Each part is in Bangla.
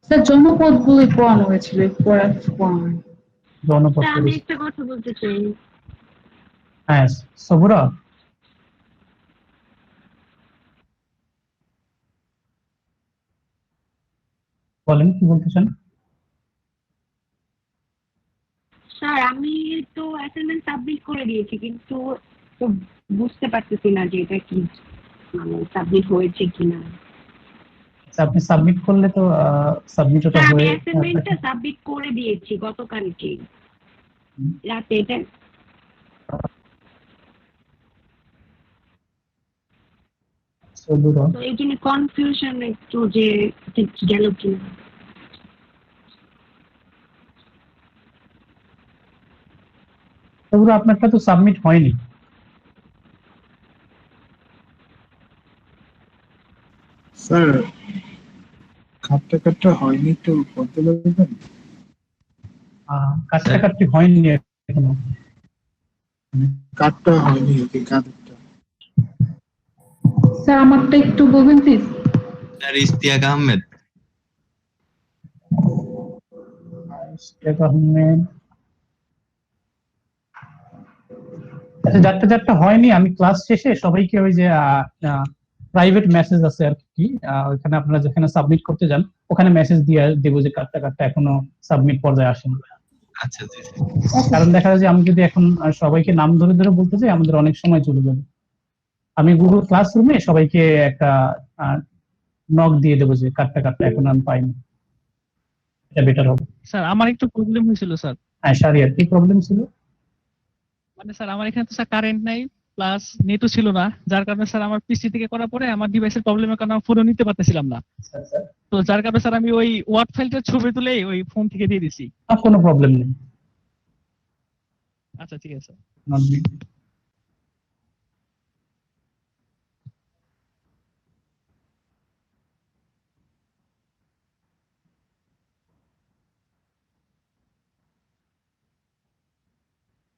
স্যার জনপদগুলোই পড়ানো হয়েছিল পড়ানো। জনপদ আমি একটা কথা বলতে চাই। হ্যাঁ সবুরা, বলেন কি বলতে চান? স্যার আমি তো অ্যাসাইনমেন্ট সাবমিট করে দিয়েছি, কিন্তু তো বুঝতে পারতেছি না যে এটা কি মানে সাবমিট হয়েছে কিনা। আপনি সাবমিট করলে তো সাবমিট ওটা আমি হয়ে অ্যাসাইনমেন্টটা সাবমিট করে দিয়েছি গতকালকে রাতে। এটা সবুরা। তো এই জন্য কনফিউশন একটু যে গেল কিনা। সবুরা আপনারটা তো সাবমিট হয়নি। স্যার কাটটা হয়নি তো বলতে পারবেন? কাছাকাছি হয়নি এখনো। কাটটা হয়নি কি কাটটা? স্যার আমারটা একটু বলবেন প্লিজ। স্যার ইশতিয়াক আহমেদ। ইশতিয়াক আহমেদ। আচ্ছা, যারটা হয়নি আমি ক্লাস শেষে সবাইকে ওই যে প্রাইভেট মেসেজ আছে আর কি, ওইখানে আপনারা যেখানে সাবমিট করতে যান ওখানে মেসেজ দিয়ে দেবো যে কাটটা এখনো সাবমিট পর্যায়ে আসেনি। আচ্ছা জি। কারণ দেখা যায় যে আমি যদি এখন সবাইকে নাম ধরে ধরে বলতে চাই আমাদের অনেক সময় চলে যাবে। আমি গুগল ক্লাসরুমে সবাইকে একটা নক দিয়ে দেবো যে কাটটা এখন আমি পাইনি, এটা বেটার হবে। স্যার আমার একটু প্রবলেম হয়েছিল স্যার। হ্যাঁ শারিয়ার, কি প্রবলেম ছিল? মানে স্যার আমার এখানে তো স্যার কারেন্ট নাই, প্লাস নেটও ছিল না, যার কারণে স্যার আমার পিসি থেকে করার পরে আমার ডিভাইসের প্রবলেমের কারণে আমি ফোনও নিতে পারতেছিলাম না। তো যার কারণে স্যার আমি ওই ওয়ার্ড ফাইলটা ছবি তুলে ওই ফোন থেকে দিয়ে দিছি। কোনো প্রবলেম নেই। আচ্ছা ঠিক আছে।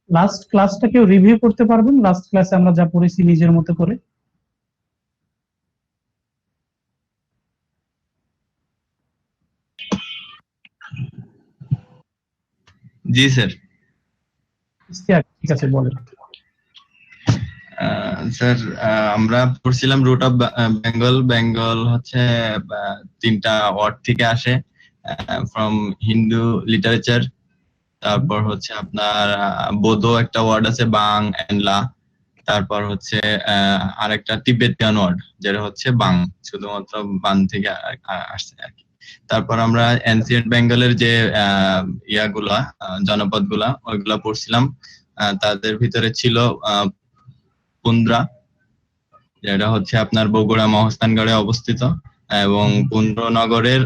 লাস্ট ক্লাসটা কেউ রিভিউ করতে পারবেন? লাস্ট ক্লাসে আমরা যা পড়েছি নিজের মতো করে। জি স্যার। ঠিক আছে বলেন। স্যার আমরা পড়ছিলাম রুট অফ বেঙ্গল। বেঙ্গল হচ্ছে তিনটা ওয়ার্ড থেকে আসে, ফ্রম হিন্দু লিটারেচার। তারপর হচ্ছে আপনার বোধো একটা ওয়ার্ড আছে বাং এন্ড লা। তারপর হচ্ছে আরেকটা তিবেতিয়ান ওয়ার্ড যেটা হচ্ছে বাং, শুধুমাত্র বাং থেকে আসছে আর কি। তারপর আমরা এনসিয়েন্ট বেঙ্গলের যে ইয়াগুলা জনপদগুলা ওইগুলা পড়ছিলাম। তাদের ভিতরে ছিল পুন্দ্রা, যেটা হচ্ছে আপনার বগুড়া মহস্থানগড়ে অবস্থিত, এবং পুন্ড্রনগরের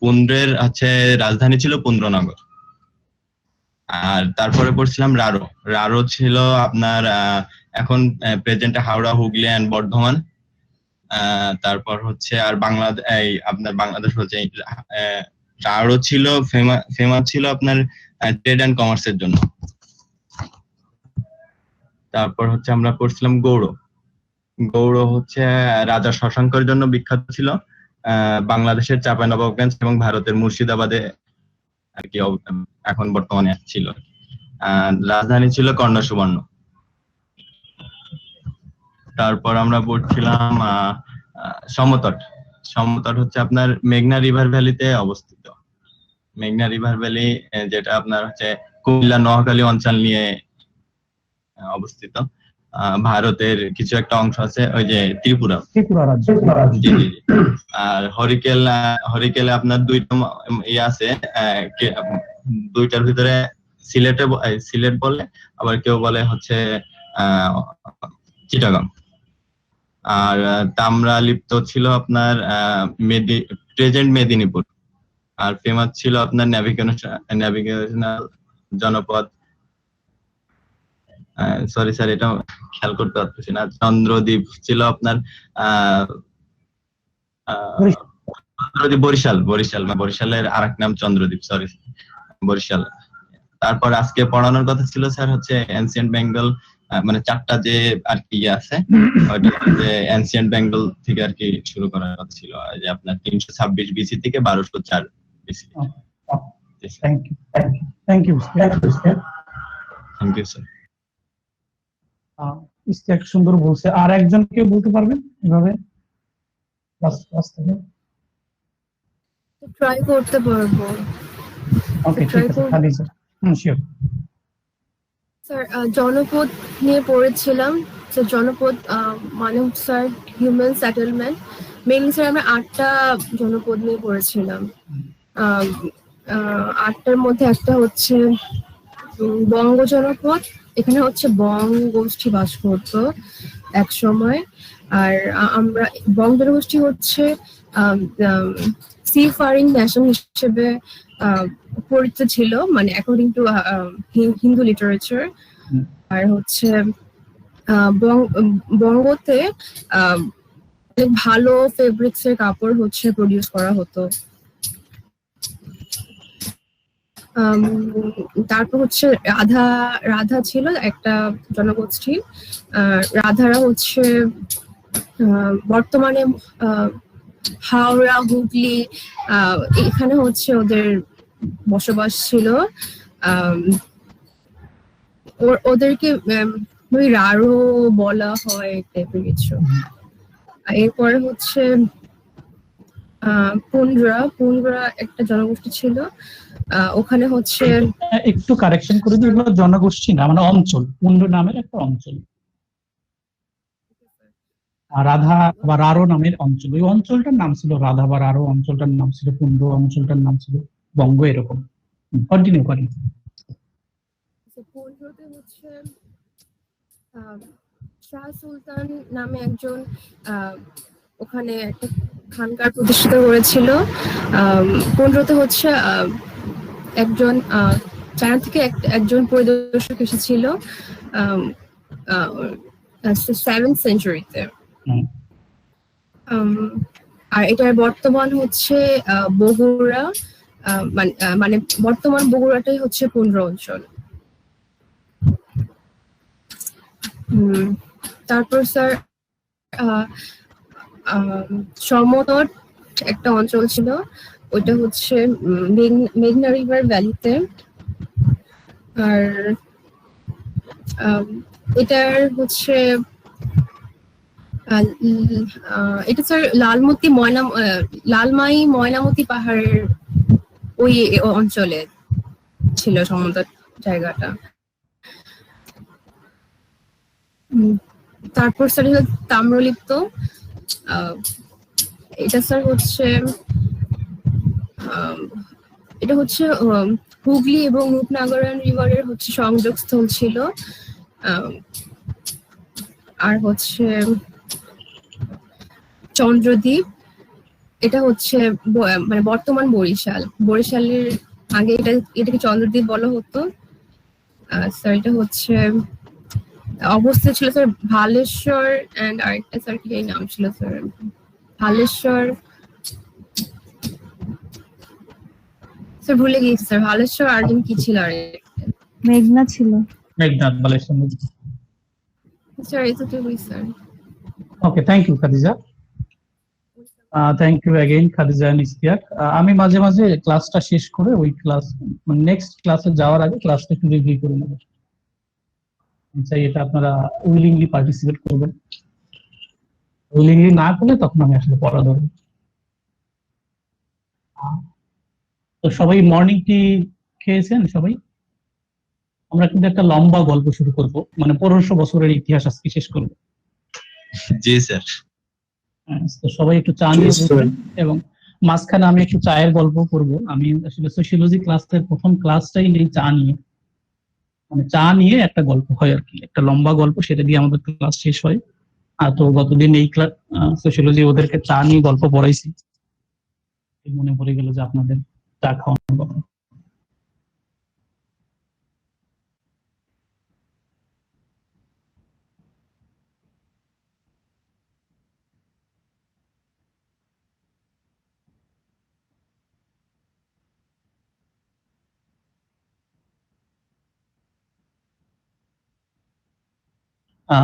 পুন্ড্রের হচ্ছে রাজধানী ছিল পুন্ড্রনগর। আর তারপরে পড়ছিলাম রারো। রারো ছিল আপনার এখন প্রেজেন্টে হাওড়া, হুগলি এন্ড বর্ধমান। তারপর হচ্ছে আর আপনার বাংলাদেশ হচ্ছে রারো ছিল ফেমাস ছিল আপনার ট্রেড এন্ড কমার্সের জন্য। তারপর হচ্ছে আমরা পড়ছিলাম গৌড়। গৌড় হচ্ছে রাজা শশাঙ্কের জন্য বিখ্যাত ছিল, বাংলাদেশের চাঁপাইনবাবগঞ্জ এবং ভারতের মুর্শিদাবাদে আর কি এখন বর্তমানে ছিল। রাজধানী ছিল কর্ণসুবর্ণ। তারপর আমরা পড়ছিলাম সমতট। সমতট হচ্ছে আপনার মেঘনা রিভার ভ্যালিতে অবস্থিত। মেঘনা রিভার ভ্যালি যেটা আপনার হচ্ছে কুমিল্লা নোয়াখালী অঞ্চল নিয়ে অবস্থিত। ভারতের কিছু একটা অংশ আছে ওই যে ত্রিপুরা রাজ্য। জি জি। আর হরিকেলে আপনার দুইটা ইয়ে আছে, দুইটার ভিতরে সিলেট বলে, আবার কেউ বলে হচ্ছে চিটাগাং। আর তাম্রলিপ্ত ছিল আপনার প্রেজেন্ট মেদিনীপুর। আর ফেমাস ছিল আপনার ন্যাভিগেশনাল জনপদ, সরি স্যার এটা খেয়াল করতে পারতেছি না, চন্দ্রদ্বীপ ছিল আপনার বরিশালের আরেক নাম চন্দ্রদ্বীপ, সরি বরিশাল। তারপর আজকে পড়ানোর কথা ছিল স্যার হচ্ছে এনসিয়েন্ট বেঙ্গল মানে চারটা যে আর কি ইয়ে আছে ওইটা হচ্ছে যে এনসিয়েন্ট বেঙ্গল থেকে আর কি শুরু করার কথা ছিল, আর যে আপনার 326 বিসি থেকে 1204 BC. Thank you, thank you. Thank you sir. Ishtiaq সুন্দর বলছে, আর একজন কেউ বলতে পারবেন এভাবে ক্লাস থেকে? ট্রাই করতে পারবো। ওকে, ঠিক আছে, খাদিজা। শিওর। স্যার জনপদ নিয়ে পড়েছিলাম। স্যার জনপদ মানে sir human settlement. Mainly sir আমরা 8টা জনপদ নিয়ে পড়েছিলাম। 8টার মধ্যে একটা হচ্ছে বঙ্গ জনপদ। এখানে হচ্ছে বং গোষ্ঠী বাস করতো এক সময়। আর আমরা বং জনগোষ্ঠী হচ্ছে সি ফারিং নেশন হিসেবে পরিচিত ছিল, মানে অ্যাকর্ডিং টু হিন্দু লিটারেচার। আর হচ্ছে বঙ্গতে অনেক ভালো ফেব্রিক্স এর কাপড় হচ্ছে প্রডিউস করা হতো। তারপর হচ্ছে রাধা ছিল একটা জনগোষ্ঠী। রাধারা হচ্ছে বর্তমানে হাওড়া, হুগলি এখানে হচ্ছে ওদের বসবাস ছিল। ওদেরকে রারো বলা হয় টাইপের কিছু। এরপরে হচ্ছে পুন্ডরা একটা জনগোষ্ঠী ছিল। ওখানে হচ্ছে একটু কারেকশন করে দিই, এগুলো জনগোষ্ঠী না, মানে অঞ্চল, পুন্ড নামের একটা অঞ্চল। রাধা বা রারো নামের অঞ্চল, ওই অঞ্চলটার নাম ছিল রাধা বা রারো, অঞ্চলটার নাম ছিল পুন্ড, অঞ্চলটার নাম ছিল বঙ্গ, এরকম। কন্টিনিউ করেন। পুন্ডতে হচ্ছে শাহ সুলতান নামে একজন ওখানে একটা খানকার প্রতিষ্ঠিত করেছিল। পুন্ডতে হচ্ছে একজন চায়না থেকে একজন পরিদর্শক এসেছিল 7th সেঞ্চুরিতে। আর এটার বর্তমান হচ্ছে বগুড়া, মানে বর্তমান বগুড়াটাই হচ্ছে পুন্ড অঞ্চল। তারপর স্যার সমতট একটা অঞ্চল ছিল, ওইটা হচ্ছে মেঘনা রিভার ভ্যালিতে। আর এটার হচ্ছে এটা স্যার লালমাই ময়নামতি পাহাড়ের ওই অঞ্চলে ছিল সমতট জায়গাটা। তারপর স্যার তাম্রলিপ্ত, এটা স্যার হচ্ছে এটা হচ্ছে হুগলি এবং রূপনারায়ণ রিভারের হচ্ছে সংযোগস্থল ছিল। আর হচ্ছে চন্দ্রদ্বীপ, এটা হচ্ছে মানে বর্তমান বরিশালের আগে এটাকে চন্দ্রদ্বীপ বলা হতো। স্যার এটা হচ্ছে অবস্থিত ছিল স্যার ভালেশ্বর এন্ড আরেকটা স্যার কি নাম ছিল স্যার, ভালেশ্বর স্যার ভুলে গেছি স্যার, ভালেশ্বর আর কি ছিল আরেকটা, মেঘনা ছিল। মেঘনাথ বালেশ্বর। স্যার এতটুকুই sir. Okay, thank you Khadija. Thank you again Khadija and Ishtiaq. আমি মাঝে মাঝে ক্লাসটা শেষ করে ওই ক্লাস মানে নেক্সট ক্লাসে যাওয়ার আগে ক্লাসটা একটু রিভিউ করে নেব। চাই এটা আপনারা উইলিংলি পার্টিসিপেট করবেন। উইলিংলি না করলে তখন আমি আসলে পড়া ধরব। তো সবাই মর্নিং টি খেয়েছেন সবাই? আমরা কিন্তু একটা লম্বা গল্প শুরু করব, মানে 1500 বছরের ইতিহাস আজকে শেষ করব। জি স্যার। তো সবাই একটু চা নিয়ে বসবেন, এবং মাঝখানে আমি একটু চায়ের গল্প করব। আমি আসলে সোশিওলজি ক্লাসের প্রথম ক্লাসটাই নেই চা নিয়ে, মানে চা নিয়ে একটা গল্প হয় আর কি, একটা লম্বা গল্প, সেটা দিয়ে আমাদের ক্লাস শেষ হয়। তো গতদিন এই ক্লাস সোশিওলজি ওদেরকে চা নিয়ে গল্প পড়াইছি, মনে পড়ে গেল যে আপনাদের চা খাওয়ানোর কথা।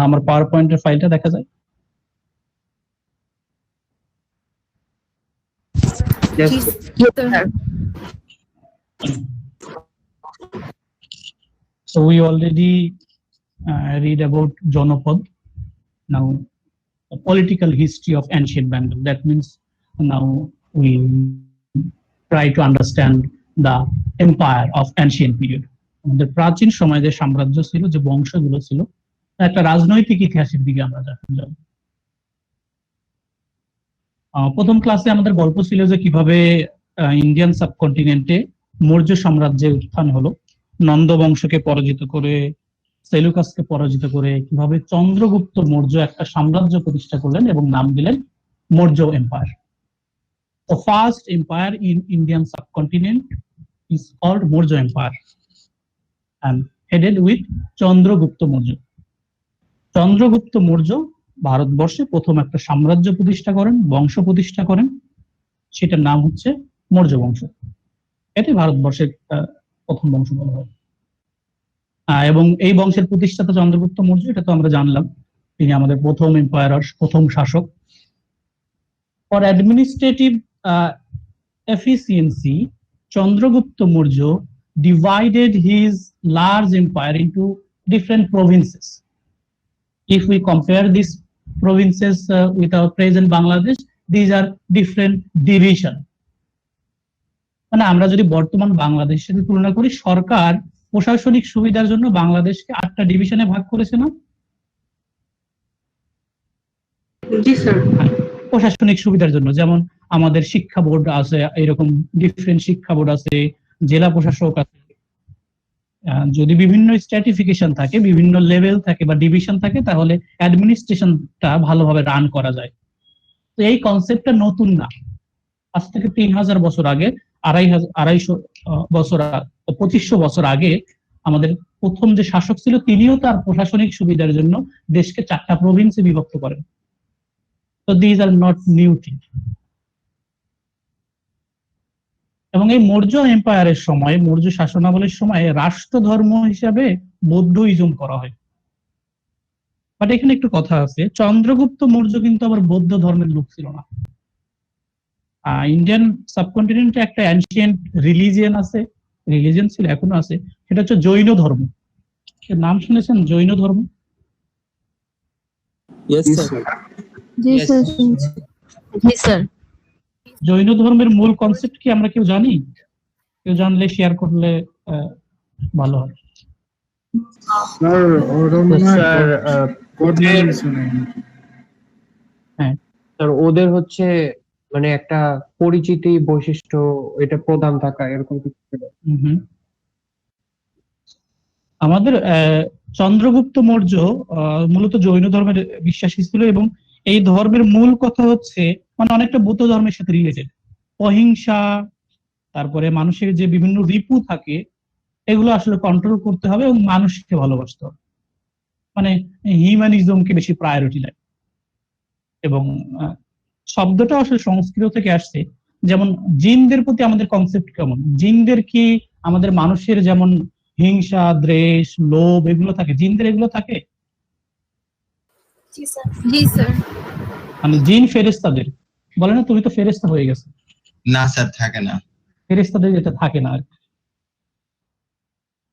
আমার পাওয়ার পয়েন্টের ফাইলটা দেখা যায়? Yes, sir. So we already read about Jonapad. Now, the political history of ancient Bengal. That means now we try to understand the empire of ancient period. আমাদের প্রাচীন সময়ে যে সাম্রাজ্য ছিল, যে বংশগুলো ছিল, একটা রাজনৈতিক ইতিহাসের দিকে আমরা যাব। প্রথম ক্লাসে আমাদের গল্প ছিল যে কিভাবে ইন্ডিয়ান সাবকন্টিনেন্টে মৌর্য সাম্রাজ্যের উত্থান হলো, নন্দ বংশকে পরাজিত করে, সেলুকাসকে পরাজিত করে কিভাবে চন্দ্রগুপ্ত মৌর্য একটা সাম্রাজ্য প্রতিষ্ঠা করলেন এবং নাম দিলেন Maurya empire. The first empire in Indian subcontinent is called Maurya Empire and headed with Chandragupta Maurya. Chandragupta Maurya ভারতবর্ষে প্রথম একটা সাম্রাজ্য প্রতিষ্ঠা করেন, বংশ প্রতিষ্ঠা করেন, সেটার নাম হচ্ছে মৌর্য বংশ। এটি ভারতবর্ষের প্রথম বংশ বলা হয়। এবং এই বংশের প্রতিষ্ঠাতা চন্দ্রগুপ্ত মৌর্য, এটা তো আমরা জানলাম, তিনি আমাদের প্রথম এম্পায়ার, প্রথম শাসক। For administrative efficiency, Chandragupta Maurya divided his large empire into different provinces. If we compare these provinces with our present Bangladesh, these are different division. মানে আমরা যদি বর্তমান বাংলাদেশের সাথে তুলনা করি, সরকার প্রশাসনিক সুবিধার জন্য বাংলাদেশকে 8টা ডিভিশনে ভাগ করেছে না? জি স্যার। প্রশাসনিক সুবিধার জন্য, যেমন আমাদের শিক্ষা বোর্ড আছে, এরকম ডিফারেন্ট শিক্ষা বোর্ড আছে, জেলা প্রশাসক আছে। যদি বিভিন্ন স্ট্র্যাটিফিকেশন থাকে, বিভিন্ন লেভেল থাকে বা ডিভিশন থাকে, তাহলে অ্যাডমিনিস্ট্রেশনটা ভালোভাবে রান করা যায়। তো এই কনসেপ্টটা নতুন না, আজ থেকে 3000 বছর আগে, 250 বছর, 2500 বছর আগে আমাদের প্রথম যে শাসক ছিল, তিনিও তার প্রশাসনিক সুবিধার জন্য দেশকে 4টা প্রভিন্সে বিভক্ত করেন। So these are not new things. এবং এই মৌর্য এম্পায়ারের সময়, মৌর্য শাসনামলের সময় রাষ্ট্র ধর্ম হিসাবে বৌদ্ধইজম করা হয়। বাট এখানে একটু কথা আছে, চন্দ্রগুপ্ত মৌর্য কিন্তু আবার বৌদ্ধ ধর্মের লোক ছিল না। ইন্ডিয়ান সাবকন্টিনেন্টে একটা অ্যানশিয়েন্ট রিলিজিয়ন আছে, রিলিজিয়ন ছিল, এখনো আছে, সেটা হচ্ছে জৈন ধর্ম। নাম শুনেছেন জৈন ধর্ম? Yes, sir. Yes, sir. Jain ধর্মের মূল কনসেপ্ট কি আমরা কেউ জানি? কেউ জানলে শেয়ার করলে ভালো হয়। Sir, স্যার ওদের হচ্ছে মানে একটা পরিচিতি বৈশিষ্ট্য, এটা প্রধান থাকা, এরকম কিছু ছিল। আমাদের চন্দ্রগুপ্ত মৌর্য মূলত জৈন ধর্মের বিশ্বাসী ছিল এবং এই ধর্মের মূল কথা হচ্ছে মানে অনেকটা বৌদ্ধ ধর্মের সাথে রিলেটেড। অহিংসা, তারপরে মানুষের যে বিভিন্ন রিপু থাকে এগুলো আসলে কন্ট্রোল করতে হবে এবং মানুষকে ভালোবাসতে হবে, মানে হিউম্যানিজমকে বেশি প্রায়োরিটি দেয়। এবং শব্দটা আসলে সংস্কৃত থেকে আসছে। যেমন জিনদের প্রতি আমাদের কনসেপ্ট কেমন, জিনদের কি আমাদের মানুষের যেমন হিংসা, দ্বেষ, লোভ এগুলো থাকে, জিনদের এগুলো থাকে? জি স্যার। মানে জিন ফেরেশতাদের বলে না, তুমি তো ফেরেশতা হয়ে গেছে। না স্যার, থাকে না। ফেরেশতাদের যেটা থাকে না আর কি।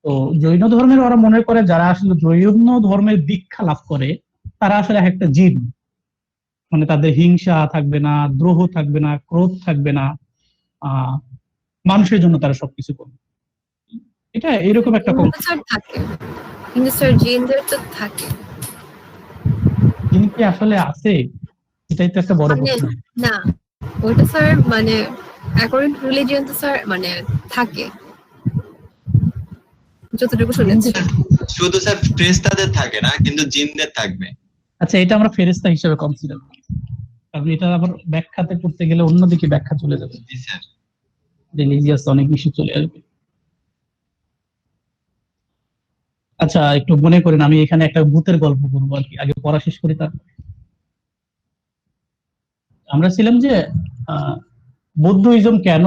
তো জৈন ধর্মের ওরা মনে করে যারা আসলে জৈন ধর্মের দীক্ষা লাভ করে তারা আসলে একটা জিন, মানে তাদের হিংসা থাকবে না, দ্রোহ থাকবে না, ক্রোধ থাকবে না, মানুষের জন্য তারা সবকিছু করবে। এটা এরকম একটা থাকে, কিন্তু স্যার জিনদের তো থাকে। জিন কি আসলে আছে? এটাই তো একটা বড় প্রশ্ন। না, ওটা স্যার মানে অ্যাকর্ডিং টু রিলিজিয়ন তো স্যার মানে থাকে, যতটুকু শুনেছি। শুধু স্যার ফেরেশতাদের থাকে না, কিন্তু জিনদের থাকবে। আচ্ছা, এটা আমরা ফেরেশতা হিসেবে কনসিডার করি, কারণ এটা আবার ব্যাখ্যাতে করতে গেলে অন্যদিকে ব্যাখ্যা চলে যাবে। জি স্যার। রিলিজিয়াস অনেক বেশি চলে আসবে। আচ্ছা, একটু মনে করেন আমি এখানে একটা ভূতের গল্প করবো আর কি, আগে পড়া শেষ করি। তারপর আমরা ছিলাম যে বৌদ্ধইজম কেন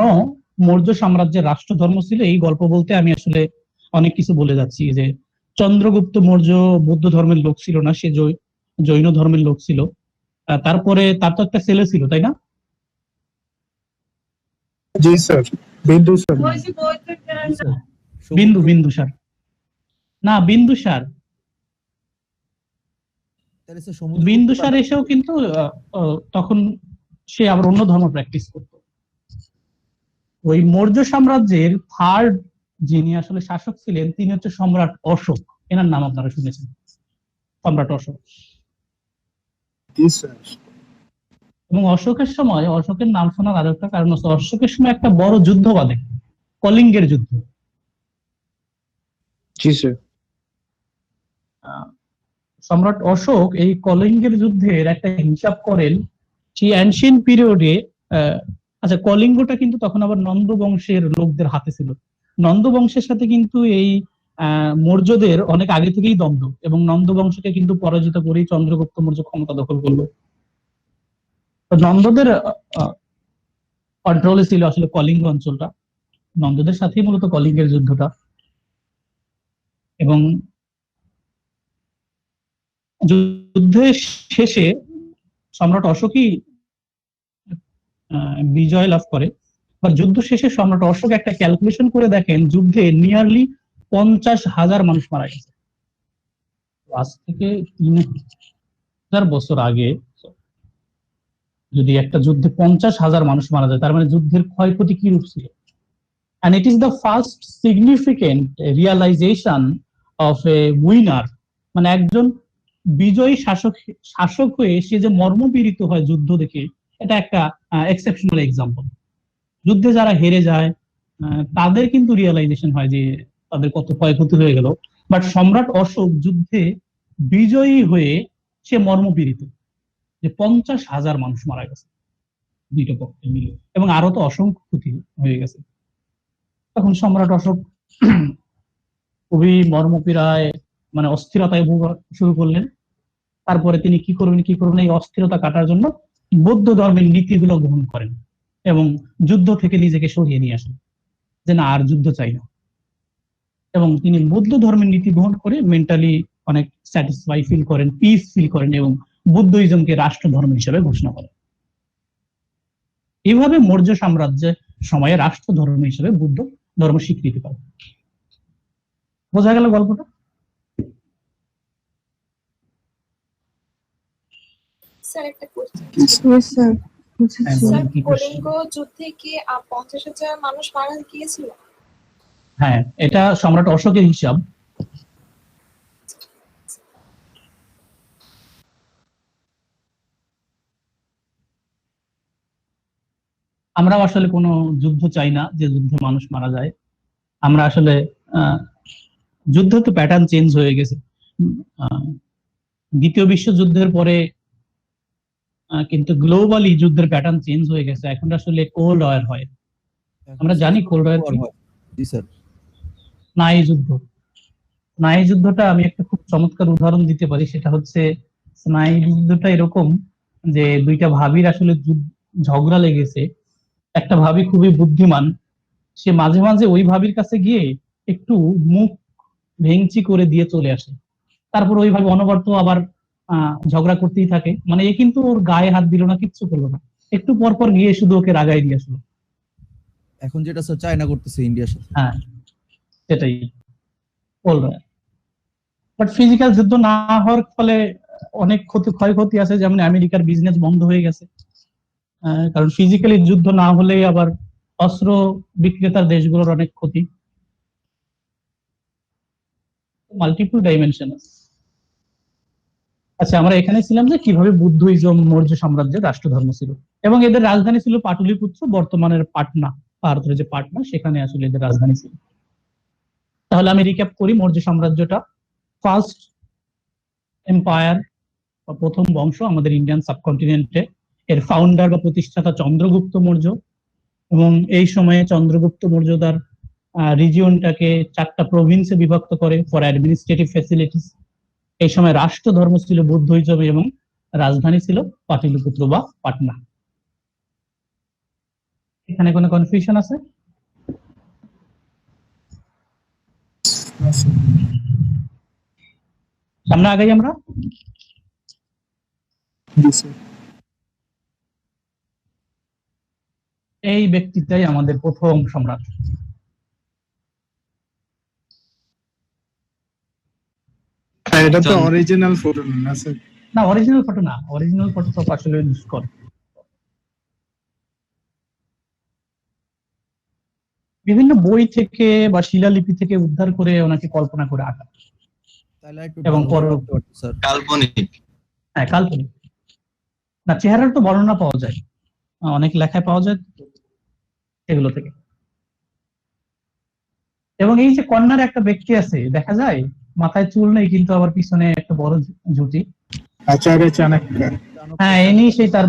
মৌর্য সাম্রাজ্যের রাষ্ট্র ধর্ম ছিল, এই গল্প বলতে আমি আসলে অনেক কিছু বলে যাচ্ছি। যে চন্দ্রগুপ্ত মৌর্য বৌদ্ধ ধর্মের লোক ছিল না, সে জৈন ধর্মের লোক ছিল। তারপরে তার তো একটা ছেলে ছিল, তাই না? জি স্যার, বিন্দুসার। বিন্দুসার না, বিন্দুসার বিন্দুসার এসেও কিন্তু তখন সে আবার অন্য ধর্ম প্র্যাকটিস করত। ওই মৌর্য সাম্রাজ্যের থার্ড যিনি আসলে শাসক ছিলেন তিনি হচ্ছে সম্রাট অশোক। এনার নাম আপনারা শুনেছেন, সম্রাট অশোক। জি স্যার। এবং অশোকের সময়, অশোকের নাম শোনার আরো একটা কারণ হচ্ছে অশোকের সময় একটা বড় যুদ্ধ বাধে, কলিঙ্গের যুদ্ধ। জি স্যার। সম্রাট অশোক এই কলিঙ্গের যুদ্ধের একটা হিসাব করেন সেই অ্যানশিয়েন্ট পিরিয়ডে। আচ্ছা, কলিঙ্গটা কিন্তু তখন আবার নন্দ বংশের লোকদের হাতে ছিল। নন্দ বংশের সাথে কিন্তু এই মৌর্যদের অনেক আগে থেকেই দ্বন্দ্ব, এবং নন্দ বংশকে কিন্তু পরাজিত করেই চন্দ্রগুপ্ত মৌর্য ক্ষমতা দখল করলো। তো নন্দদের কন্ট্রোলে ছিল আসলে কলিঙ্গ অঞ্চলটা, নন্দদের সাথেই মূলত কলিঙ্গের যুদ্ধটা। এবং যুদ্ধের শেষে সম্রাট অশোকই বিজয় লাভ করে। বা যুদ্ধ শেষে সম্রাট অশোক একটা ক্যালকুলেশন করে দেখেন যুদ্ধে নিয়ারলি 50,000 মানুষ মারা গেছে। আজ থেকে 3000 বছর আগে যদি একটা যুদ্ধে 50,000 মানুষ মারা যায়, তার মানে যুদ্ধের ক্ষয়ক্ষতি কি রূপ ছিল। And it is the first significant realization of a winner, মানে একজন বিজয়ী শাসক হয়ে সে যে মর্মপীড়িত হয় যুদ্ধ দেখে, এটা একটা এক্সেপশনাল এক্সাম্পল। যুদ্ধে যারা হেরে যায় তাদের কিন্তু রিয়েলাইজেশন হয় যে তাদের কত ক্ষয়ক্ষতি হয়ে গেল, বাট সম্রাট অশোক যুদ্ধে বিজয়ী হয়ে সে মর্মপীড়িত যে 50,000 মানুষ মারা গেছে দুইটা পক্ষে মিলে, এবং আরো তো অসংখ্য ক্ষতি হয়ে গেছে। তখন সম্রাট অশোক খুবই মর্মপীড়ায়, মানে অস্থিরতায় ভোগা শুরু করলেন। তারপরে তিনি কি করবেন এই অস্থিরতা কাটার জন্য বৌদ্ধ ধর্মের নীতিগুলো গ্রহণ করেন এবং যুদ্ধ থেকে নিজেকে সরিয়ে নিয়ে আসেন, যে না আর যুদ্ধ চাই না। এবং তিনি বৌদ্ধ ধর্মের নীতি গ্রহণ করে মেন্টালি অনেক স্যাটিসফাই ফিল করেন, পিস ফিল করেন, এবং বুদ্ধিজমকে রাষ্ট্র ধর্ম হিসেবে ঘোষণা করেন। এইভাবে মৌর্য সাম্রাজ্যের সময়ে রাষ্ট্র ধর্ম হিসেবে বুদ্ধ ধর্ম স্বীকৃতি পায়। বোঝা গেল গল্পটা? স্যার একটা question. Yes, sir. Sir, Kalinga যুদ্ধে কি 50,000 মানুষ মারা গিয়েছিল? হ্যাঁ, এটা সম্রাট অশোকের হিসাব। আমরাও আসলে কোনো যুদ্ধ চাই না যে যুদ্ধে মানুষ মারা যায়। আমরা আসলে যুদ্ধ তো প্যাটার্ন চেঞ্জ হয়ে গেছে। দ্বিতীয় বিশ্বযুদ্ধের পরে কিন্তু গ্লোবালি যুদ্ধের প্যাটার্ন চেঞ্জ হয়ে গেছে। এখন আসলে কোল্ড ওয়ার হয়। আমরা জানি কোল্ড ওয়ার কি। জি স্যার। স্নায়ু যুদ্ধ। স্নায়ু যুদ্ধটা আমি একটা খুব চমৎকার উদাহরণ দিতে পারি। সেটা হচ্ছে স্নায়ু যুদ্ধটা এরকম যে দুইটা ভাবির আসলে ঝগড়া লেগেছে। একটা ভাবি খুবই বুদ্ধিমান, সে মাঝে মাঝে ওই ভাবির কাছে গিয়ে একটু মুখ ভেঙচি করে দিয়ে চলে আসে। তারপর ওই ভাবি অনবরত আবার ঝগড়া করতেই থাকে। মানে এ কিন্তু ওর গায়ে হাত দিল না, কিচ্ছু করলো না, একটু পর পর গিয়ে শুধু ওকে রাগাই দিয়ে আসলো। এখন যেটা স্যার চায়না করতেছে ইন্ডিয়ার সাথে। হ্যাঁ, সেটাই বলবো। বাট ফিজিক্যাল যুদ্ধ না হওয়ার ফলে অনেক ক্ষয়ক্ষতি আছে, যেমন আমেরিকার বিজনেস বন্ধ হয়ে গেছে। কারণ ফিজিক্যালি যুদ্ধ না হলে আবার অস্ত্র বিক্রেতার দেশগুলোর অনেক ক্ষতি। মাল্টিপল ডাইমেনশন আছে। আচ্ছা, আমরা এখানে ছিলাম যে কিভাবে বুদ্ধিজম মৌর্য সাম্রাজ্যের রাষ্ট্রধর্ম ছিল, এবং এদের রাজধানী ছিল পাটলিপুত্র, বর্তমানের পাটনা, ভারতের যে পাটনা সেখানে আসলে এদের রাজধানী ছিল। তাহলে আমি রিক্যাপ করি। মৌর্য সাম্রাজ্যটা ফার্স্ট এম্পায়ার বা প্রথম বংশ আমাদের ইন্ডিয়ান সাবকন্টিনেন্টে। এর ফাউন্ডার বা প্রতিষ্ঠাতা চন্দ্রগুপ্ত মৌর্য, এবং এই সময়ে চন্দ্রগুপ্ত মৌর্য তার রিজিয়নটাকে 4টা প্রভিন্সে বিভক্ত করে ফর অ্যাডমিনিস্ট্রেটিভ ফ্যাসিলিটিস। এই সময় রাষ্ট্র ধর্ম ছিল বৌদ্ধইজম এবং রাজধানী ছিল পাটলিপুত্র বা পাটনা। এখানে কোনো কনফিউশন আছে? সামনে আগাই আমরা। জি স্যার। এই ব্যক্তিটাই আমাদের প্রথম সম্রাট। এটা তো অরিজিনাল ফটো না স্যার? না, অরিজিনাল ফটো না, অরিজিনাল ফটো তো আসলে দুষ্কর। বিভিন্ন বই থেকে বা শিলালিপি থেকে উদ্ধার করে ওনাকে কল্পনা করে আঁকা। তাহলে একটু এবং স্যার কাল্পনিক। হ্যাঁ, কাল্পনিক না, চেহারার তো বর্ণনা পাওয়া যায়, অনেক লেখায় পাওয়া যায় এগুলো থেকে। এবং এই যে কর্নারে একটা ব্যক্তি আছে দেখা যায়, মাথায় চুল নেই কিন্তু আবার পিছনে একটা বড় ঝুঁটি। আচার্য চাণক্য। হ্যাঁ, ইনি সেই তার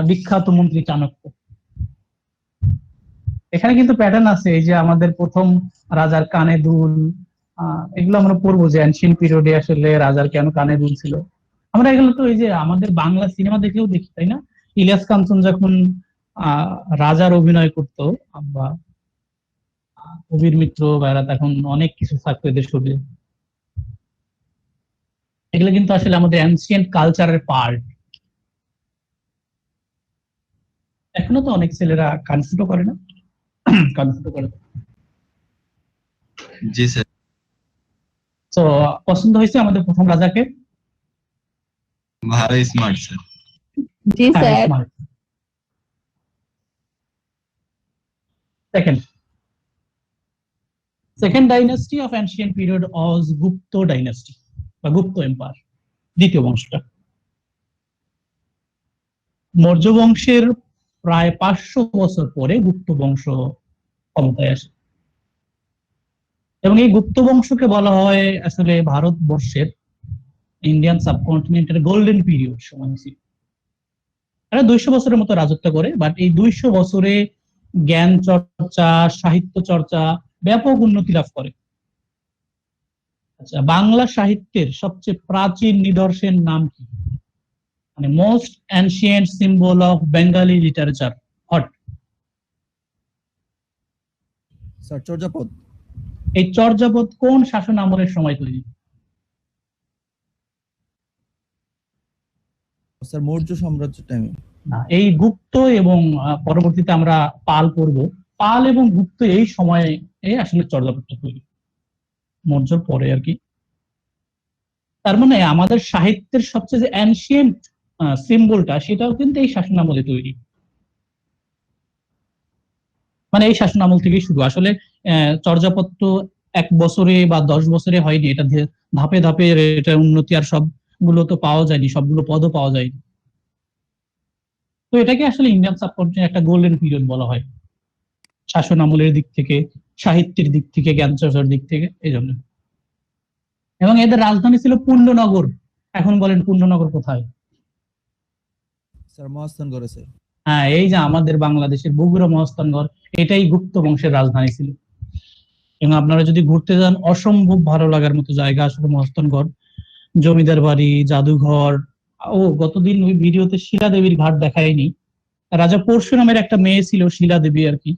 বিখ্যাত মন্ত্রী চাণক্য। এখানে কিন্তু প্যাটার্ন আছে, এই যে আমাদের প্রথম রাজার কানে দুল, এগুলো আমরা পড়বো যে অ্যানশিয়েন্ট পিরিয়ডে আসলে রাজার কেন কানে দুল ছিল। আমরা এগুলো তো এই যে আমাদের বাংলা সিনেমা দেখেও দেখি, তাই না? ইলিয়াস কাঞ্চন যখন রাজার অভিনয় করতো বা কবির মিত্র বা এরা তখন অনেক কিছু থাকতো এদের শরীরে, এগুলো কিন্তু আসলে আমাদের অ্যানশিয়েন্ট কালচারের পার্ট। এখনো তো অনেক ছেলেরা কান ফুটো করে না, কান ফুটো করে। জি স্যার। তো পছন্দ হয়েছে আমাদের প্রথম রাজাকে? ভালো smart sir. G sir. Second dynasty of ancient period was Gupta dynasty বা গুপ্ত এম্পায়ার, দ্বিতীয় বংশটা। মৌর্য বংশের প্রায় 500 বছর পরে গুপ্ত বংশ ক্ষমতায় আসে এবং এই গুপ্ত বংশকে বলা হয় আসলে ভারতবর্ষের, ইন্ডিয়ান সাবকন্টিনেন্টের গোল্ডেন পিরিয়ড সময় ছিল। এরা 200 বছরের মতো রাজত্ব করে, বাট এই 200 বছরে জ্ঞান চর্চা, সাহিত্য চর্চা ব্যাপক উন্নতি লাভ করে। আচ্ছা, বাংলা সাহিত্যের সবচেয়ে প্রাচীন নিদর্শন নাম কি? মানে most ancient symbol of Bengali literature hot? Sir Charyapada. এই চর্যাপদ কোন শাসন আমলের সময় তৈরি? স্যার মৌর্য সাম্রাজ্যের টাইমে। না, এই গুপ্ত এবং পরবর্তীতে আমরা পাল পড়ব, পাল এবং গুপ্ত এই সময়ে আসলে চর্যাপদটা তৈরি, মৌর্যর পরে আর কি। তার মানে আমাদের সাহিত্যের সবচেয়ে যে অ্যানশিয়েন্ট সিম্বলটা সেটাও কিন্তু এই শাসন আমলে তৈরি, মানে এই শাসন আমল থেকেই শুরু। আসলে চর্যাপদ তো 1 বছরে বা 10 বছরে হয়নি, এটা ধাপে ধাপে এটা উন্নতি, আর সবগুলো তো পাওয়া যায়নি, সবগুলো পদও পাওয়া যায়নি। তো এটাকে আসলে ইন্ডিয়ান সাবকন্টিনেন্ট একটা গোল্ডেন পিরিয়ড বলা হয়, শাসন আমলের দিক থেকে, সাহিত্যের দিক থেকে, জ্ঞান চর্চার দিক থেকে, এই জন্য। এবং এদের রাজধানী ছিল পুণ্যনগর। এখন বলেন পুণ্যনগর কোথায়? স্যার মহাস্থানগড়ে স্যার। হ্যাঁ, এই যে আমাদের বাংলাদেশের বগুড়া মহাস্থানগড়, এটাই গুপ্ত বংশের রাজধানী ছিল। এবং আপনারা যদি ঘুরতে যান, অসম্ভব ভালো লাগার মতো জায়গা আসলে মহাস্থানগড়। জমিদার বাড়ি, জাদুঘর। ও গতদিন ওই ভিডিওতে শিলা দেবীর ঘাট দেখায়নি। রাজা পরশুরামের একটা মেয়ে ছিল শিলা দেবী আর কি,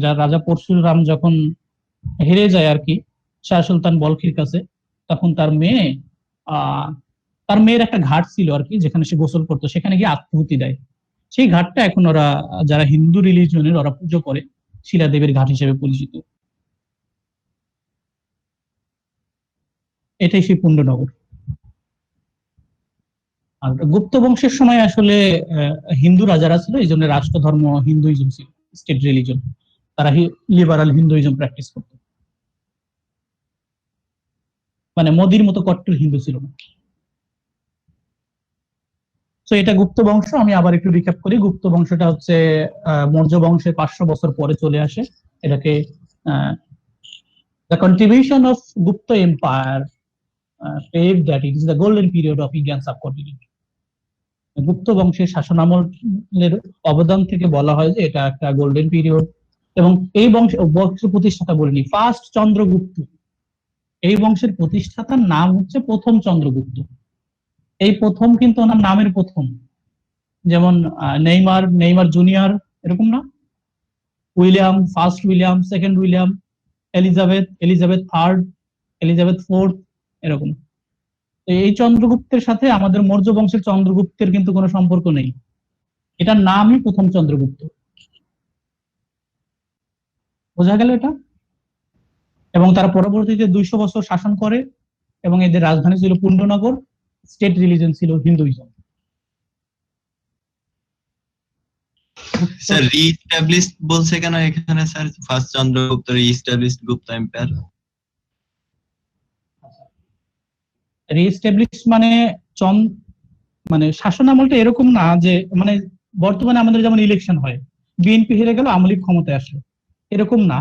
যার রাজা পরশুরাম যখন হেরে যায় আর কি শাহ সুলতান বলখির কাছে, তখন তার মেয়ের একটা ঘাট ছিল আর কি, যেখানে সে গোসল করতো, সেখানে গিয়ে আত্মাহুতি দেয়। সেই ঘাটটা এখন ওরা যারা হিন্দু রিলিজনের ওরা পুজো করে, শিলা দেবীর ঘাট হিসেবে পরিচিত। এটাই সেই পুণ্যনগর। আর গুপ্ত বংশের সময় আসলে হিন্দু রাজারা ছিল, এই জন্য রাষ্ট্র ধর্ম হিন্দুইজম ছিল, স্টেট রিলিজন। তারা লিবারাল হিন্দুইজম প্র্যাকটিস করত, মানে মোদির মতো কট্টর হিন্দু ছিল না। তো এটা গুপ্ত বংশ। আমি আবার একটু রিক্যাপ করি। গুপ্ত বংশটা হচ্ছে মৌর্য বংশের 500 বছর পরে চলে আসে। এটাকে the contribution of Gupta empire paved that it is the golden period of Indian subcontinent. গুপ্ত বংশের শাসনামলের অবদান থেকে বলা হয় যে এটা একটা গোল্ডেন পিরিয়ড। এবং এই বংশের প্রতিষ্ঠাতা বলিনি, ফার্স্ট চন্দ্রগুপ্ত, এই বংশের প্রতিষ্ঠাতার নাম হচ্ছে প্রথম চন্দ্রগুপ্ত। এই প্রথম কিন্তু ওনার নামের প্রথম, যেমন নেইমার জুনিয়র, এরকম না? William, first William, second William, Elizabeth third, Elizabeth fourth, এরকম। তো এই চন্দ্রগুপ্তের সাথে আমাদের মৌর্য বংশের চন্দ্রগুপ্তের কিন্তু কোনো সম্পর্ক নেই, এটার নামই প্রথম চন্দ্রগুপ্ত। বোঝা গেল এটা? এবং তারা পরবর্তীতে 200 বছর শাসন করে এবং এদের রাজধানী ছিল পুণ্ডনগর, স্টেট রিলিজন ছিল হিন্দুইজম। স্যার রিএস্টাবলিশড বলছে কেন এখানে sir? First Chandragupta reestablished Gupta empire. Reestablish মানে মানে শাসন আমলটা এরকম না যে মানে বর্তমানে আমাদের যেমন ইলেকশন হয়, বিএনপি হেরে গেল, আওয়ামী লীগ ক্ষমতায় আসলো, এরকম না।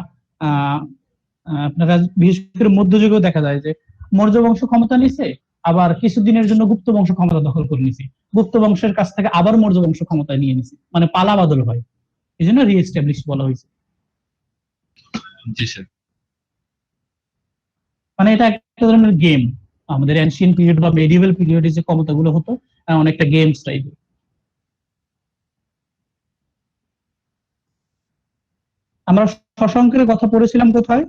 আপনারা বিশেষ করে মধ্যযুগেও দেখা যায় যে মৌর্য বংশ ক্ষমতা নিছে, আবার কিছুদিনের জন্য গুপ্ত বংশ ক্ষমতা দখল করে নিছে, গুপ্ত বংশের কাছ থেকে আবার মৌর্য বংশ ক্ষমতায় নিয়ে নিছে, মানে পালা বদল হয়, এই জন্য রিএস্টাবলিশ বলা হয়েছে। জি স্যার। মানে এটা একটা ধরনের গেম। আমাদের এনশিয়েন্ট পিরিয়ড বা মেডিভেল পিরিয়ডে যে ক্ষমতাগুলো হতো অনেকটা গেমস টাইপের। আমরা শশাঙ্কের কথা পড়েছিলাম কোথায়?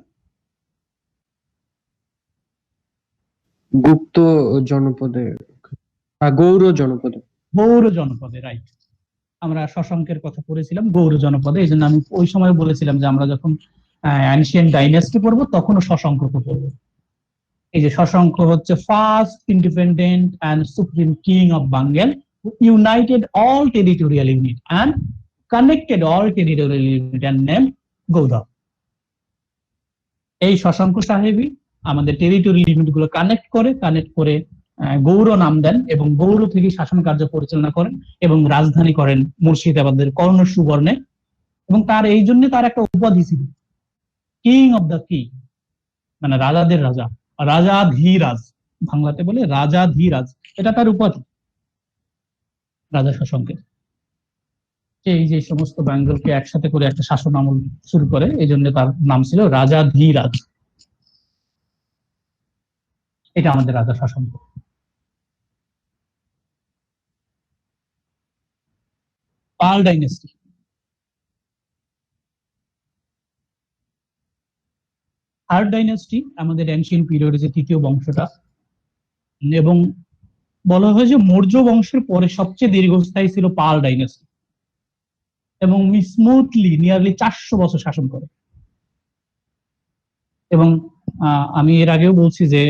গুপ্ত জনপদে, গৌড় জনপদে। গৌড় জনপদে, রাইট। আমরা শশাঙ্কের কথা পড়েছিলাম গৌড় জনপদে, এই জন্য আমি ওই সময় বলেছিলাম যে আমরা যখন এনশিয়েন্ট ডাইনাস্টি পড়বো তখনও শশাঙ্ককে পড়বো। এই যে শশাঙ্ক হচ্ছে first independent and supreme king of Bengal, united all territorial unit and connected all territorial unit and name Gaur. এই শশাঙ্ক সাহেবই আমাদের টেরিটোরিয়াল ইউনিট গুলো কানেক্ট করে গৌড় নাম দেন এবং গৌড় থেকে শাসন কার্য পরিচালনা করেন এবং রাজধানী করেন মুর্শিদাবাদের কর্ণ সুবর্ণে। এবং তার এই জন্য তার একটা উপাধি ছিল কিং অফ দ্য কিং, মানে রাজাদের রাজা, রাজাধীরাজ, বাংলাতে বলে রাজাধীরাজ, এটা তার উপাধি রাজা শশাঙ্কের। এই যে সমস্ত বেঙ্গলকে একসাথে করে একটা শাসন আমল শুরু করে, এই জন্য তার নাম ছিল রাজাধীরাজ। এটা আমাদের রাজা শশাঙ্ক। পাল ডাইনেস্টি, থার্ড ডাইনেস্টি আমাদের এনশিয়েন্ট পিরিয়ডে যে তৃতীয় বংশটা, এবং বলা হয় যে মৌর্য বংশের পরে সবচেয়ে দীর্ঘস্থায়ী ছিল পাল ডাইনেস্টি এবং স্মুথলি নিয়ারলি 400 বছর শাসন করে। এবং আমি এর আগেও বলছি যে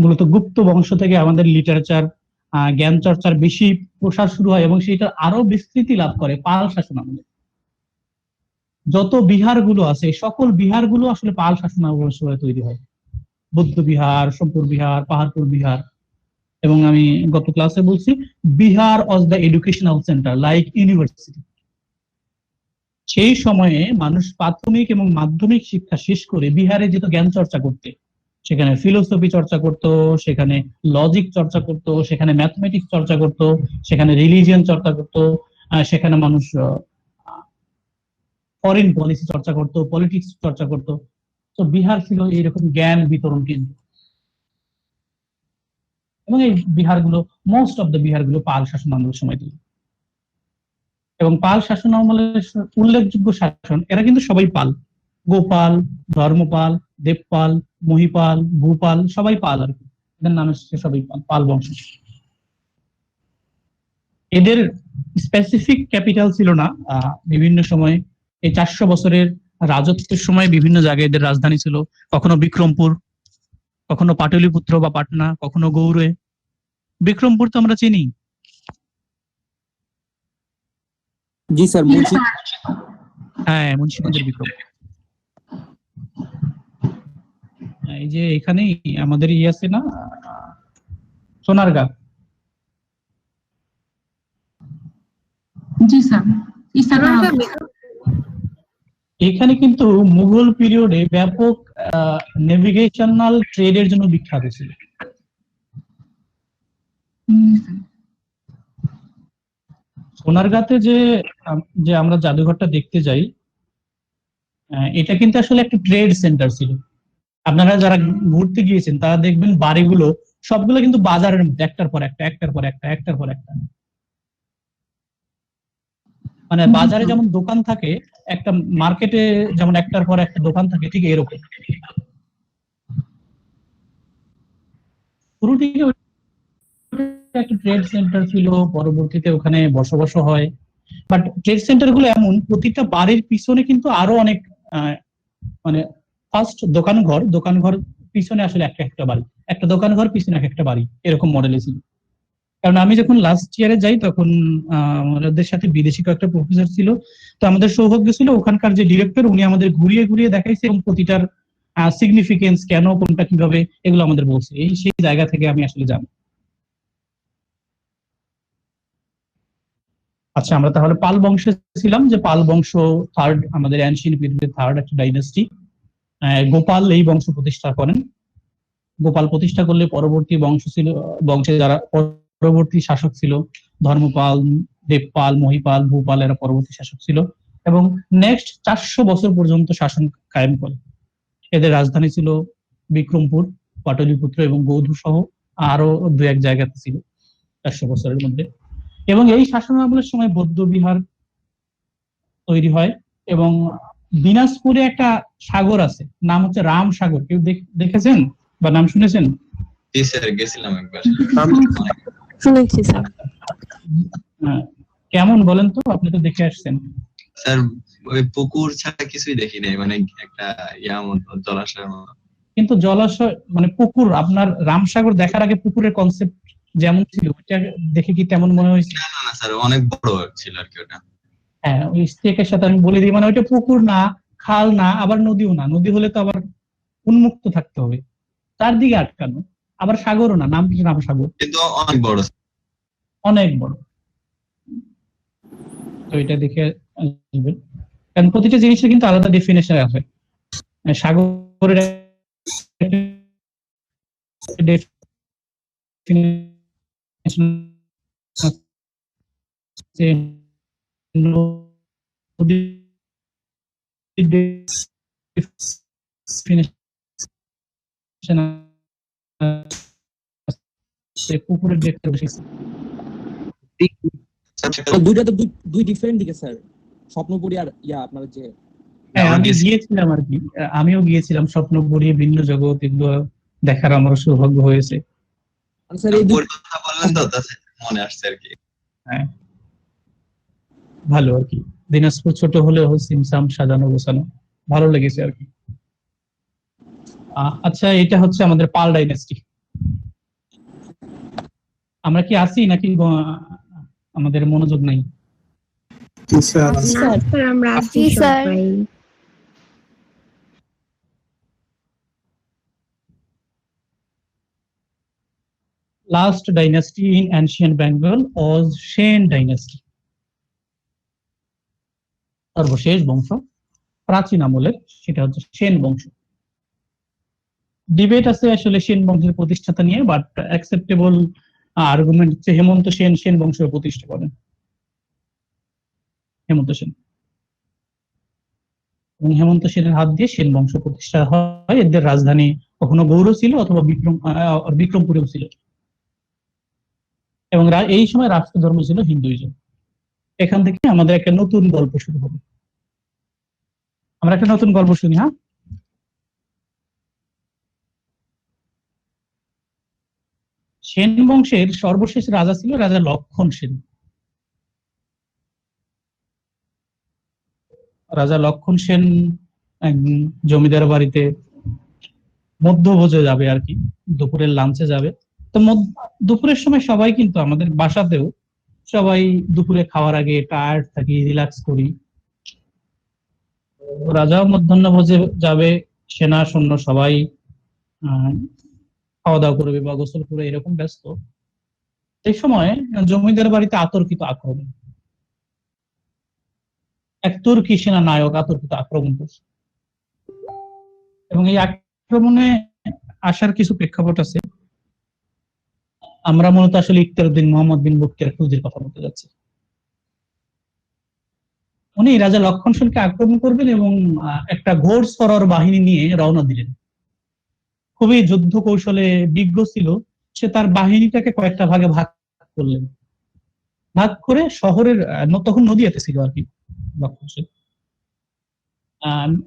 মূলত গুপ্ত বংশ থেকে আমাদের লিটারেচার, জ্ঞান চর্চার বেশি প্রসার শুরু হয় এবং সেটা আরো বিস্তৃতি লাভ করে পাল শাসন আমলে। যত বিহার গুলো আছে সকল বিহার গুলো আসলে পাল শাসন আমলের সময় তৈরি হয়, বৌদ্ধ বিহার, সোমপুর বিহার, পাহাড়পুর বিহার। এবং আমি গত ক্লাসে বলছি Bihar was the educational centre like university. সেই সময়ে মানুষ প্রাথমিক এবং মাধ্যমিক শিক্ষা শেষ করে বিহারে যেত জ্ঞান চর্চা করতে, সেখানে ফিলোসফি চর্চা করত, সেখানে লজিক চর্চা করত, সেখানে ম্যাথমেটিক্স চর্চা করত, সেখানে রিলিজিয়ন চর্চা করত, সেখানে মানুষ ফরেন পলিসি চর্চা করত, পলিটিক্স চর্চা করত। তো বিহার ছিল এইরকম জ্ঞান বিতরণ কেন্দ্র। এবং এই বিহারগুলো, মোস্ট অফ দ্য বিহারগুলো পাল শাসন আমলের সময় তৈরি। এবং পাল শাসন আমলের উল্লেখযোগ্য শাসন, এরা কিন্তু সবাই পাল, গোপাল, ধর্মপাল, দেবপাল, মহিপাল, ভূপাল, সবাই পাল আর কি, এদের নামে সবাই পাল, পাল বংশ। এদের স্পেসিফিক ক্যাপিটাল ছিল না। বিভিন্ন সময় এই 400 বছরের রাজত্বের সময় বিভিন্ন জায়গায় এদের রাজধানী ছিল, কখনো বিক্রমপুর, কখনো পাটলিপুত্র বা পাটনা, কখনো গৌড়ে। বিক্রমপুর তো আমরা চিনি। জি স্যার, হ্যাঁ, মুন্সিগঞ্জের বিক্রম। এই যে এখানেই আমাদের আছে না সোনারগাঁ। জি স্যার, এখানে কিন্তু মুঘল পিরিয়ডে ব্যাপক নেভিগেশনাল ট্রেডের জন্য বিখ্যাত ছিল। সোনারগাঁতে যে আমরা জাদুঘরটা দেখতে যাই, এটা কিন্তু আসলে একটা ট্রেড সেন্টার ছিল। আপনারা যারা ঘুরতে গিয়েছেন তারা দেখবেন বাড়িগুলো সবগুলো কিন্তু বাজারের মধ্যে, একটার পর একটা, একটার পর একটা, একটার পর একটা। মানে বাজারে যেমন দোকান থাকে, একটা মার্কেটে যেমন একটার পর একটা দোকান থাকে, ঠিক এরকম। শুরু থেকে একটা ট্রেড সেন্টার ছিল, পরবর্তীতে ওখানে বসবাস হয়। বাট ট্রেড সেন্টার গুলো এমন, প্রতিটা বাড়ির পিছনে কিন্তু আরো অনেক মানে ফার্স্ট দোকান ঘর পিছনে আসলে একটা একটা বাড়ি, একটা দোকান ঘর পিছনে একটা বাড়ি, এরকম মডেলে ছিল। কারণ আমি যখন লাস্ট ইয়ারে যাই তখন আমাদের সাথে বিদেশি কয়েকটা প্রফেসর ছিল, তো আমাদের সৌভাগ্য ছিল ওখানকার যে ডিরেক্টর উনি আমাদের ঘুরিয়ে ঘুরিয়ে দেখাইছে এবং প্রতিটার সিগনিফিকেন্স কেন কোনটা কিভাবে এগুলো আমাদের বলছে। এই সেই জায়গা থেকে আমি আসলে জানি। আচ্ছা, আমরা তাহলে পাল বংশে ছিলাম, যে পাল বংশ থার্ড, আমাদের অ্যানশিয়েন্ট পিরিয়ডের থার্ড একটা ডাইনাস্টি। গোপাল এই বংশ প্রতিষ্ঠা করেন। গোপাল প্রতিষ্ঠা করলে পরবর্তী বংশে যারা পরবর্তী শাসক ছিল, ধর্মপাল, দেবপাল, মহিপাল, ভূপাল, এরা পরবর্তী শাসক ছিল এবং নেক্সট 400 বছর পর্যন্ত শাসন কায়েম করে। এদের রাজধানী ছিল বিক্রমপুর, পাটলিপুত্র এবং গৌধ সহ আরো দু এক জায়গাতে ছিল 400 বছরের মধ্যে। এবং এই শাসনামলের সময় বৌদ্ধ বিহার তৈরি হয় এবং দিনাজপুরে একটা সাগর আছে, নাম হচ্ছে রাম সাগর। কেউ দেখেছেন বা নাম শুনেছেন? জি স্যার, গেছিলাম একবার। শুনেছি স্যার। কেমন বলেন তো, আপনি তো দেখে আসছেন। স্যার ওই পুকুর ছাড়া কিছুই দেখি নাই, মানে একটা মতো জলাশয়ের মতো। কিন্তু জলাশয় মানে পুকুর, আপনার রামসাগর দেখার আগে পুকুরের কনসেপ্ট যেমন ছিল ওইটা দেখে কি তেমন মনে হয়েছে? না না স্যার, অনেক বড় ছিল আর কি ওটা। হ্যাঁ, ওই স্টেকের সাথে আমি বলে দিই, মানে ওইটা পুকুর না, খাল না, আবার নদীও না। নদী হলে তো আবার উন্মুক্ত থাকতে হবে, চারদিকে আটকানো। আবার সাগরও না, নাম কি রামসাগর, কিন্তু অনেক বড়, অনেক বড়। তো এটা দেখে আসবেন, কারণ প্রতিটা জিনিসের কিন্তু আলাদা ডেফিনেশন আছে। সাগরের পুকুরের দেখতে বেশি। দুইটা তো দুই ডিফারেন্ট দিকে স্যার, স্বপ্নপুরী আর আপনার যে। হ্যাঁ, আমি গিয়েছিলাম আর কি, আমিও গিয়েছিলাম স্বপ্নপুরী, ভিন্ন জগৎ, এগুলো দেখার আমার সৌভাগ্য হয়েছে। স্যার এই কথা বললেন তো তাতে মনে আসছে আর কি। হ্যাঁ, ভালো আর কি। দিনাজপুর ছোট হলেও সিমসাম সাজানো গোছানো, ভালো লেগেছে আর কি। আচ্ছা, এটা হচ্ছে আমাদের পাল ডাইনেস্টি। আমরা কি আছি নাকি আমাদের মনোযোগ নাই? আমরা আছি sir. Last dynasty in ancient Bengal was Shen dynasty. সর্বশেষ বংশ প্রাচীন আমলের, সেটা হচ্ছে সেন বংশ। ডিবেট আছে আসলে সেন বংশের প্রতিষ্ঠাতা নিয়ে, বাট অ্যাকসেপ্টেবল আর্গুমেন্ট হচ্ছে হেমন্ত সেন বংশের প্রতিষ্ঠা করেন, হেমন্ত সেন। এবং হেমন্ত সেনের হাত দিয়ে সেন বংশ প্রতিষ্ঠা হয়। এদের রাজধানী কখনো গৌড় ছিল অথবা বিক্রমপুরেও ছিল। এবং এই সময় রাষ্ট্র ধর্ম ছিল হিন্দুইজম। এখান থেকে আমাদের একটা নতুন গল্প শুরু হবে। আমরা একটা নতুন গল্প শুনি। হ্যাঁ, সেন বংশের সর্বশেষ রাজা ছিল রাজা লক্ষণ সেন। রাজা লক্ষণ সেন জমিদার বাড়িতে মধ্যভোজে যাবে আর কি, দুপুরের লাঞ্চে যাবে। তো দুপুরের সময় সবাই কিন্তু আমাদের বাসাতেও সবাই দুপুরে খাওয়ার আগে টায়ার্ড থাকি, রিল্যাক্স করি। রাজাও মধ্যাহ্ন ভোজে যাবে, সেনা সৈন্য সবাই খাওয়া দাওয়া করবে বা গোসল করে এরকম ব্যস্ত। এই সময় জমিদার বাড়িতে আতর্কিত আক্রমণ, এক তুর্কি সেনা নায়ক আতর্কিত আক্রমণ করছে। এবং এই আক্রমণে আসার কিছু প্রেক্ষাপট আছে। আমরা মূলত আসলে ইখতিয়ারউদ্দিন মোহাম্মদ বিন বখতিয়ার খুলজির কথা বলতে যাচ্ছি। উনি রাজা লক্ষণ সেনকে আক্রমণ করবেন এবং একটা ঘোর সরর বাহিনী নিয়ে রওনা দিলেন। খুবই যুদ্ধ কৌশলে বিজ্ঞ ছিল সে, তার বাহিনীটাকে কয়েকটা ভাগে ভাগ করলেন। ভাগ করে শহরের, তখন নদীয়াতে ছিল আর কি লক্ষণ সেন,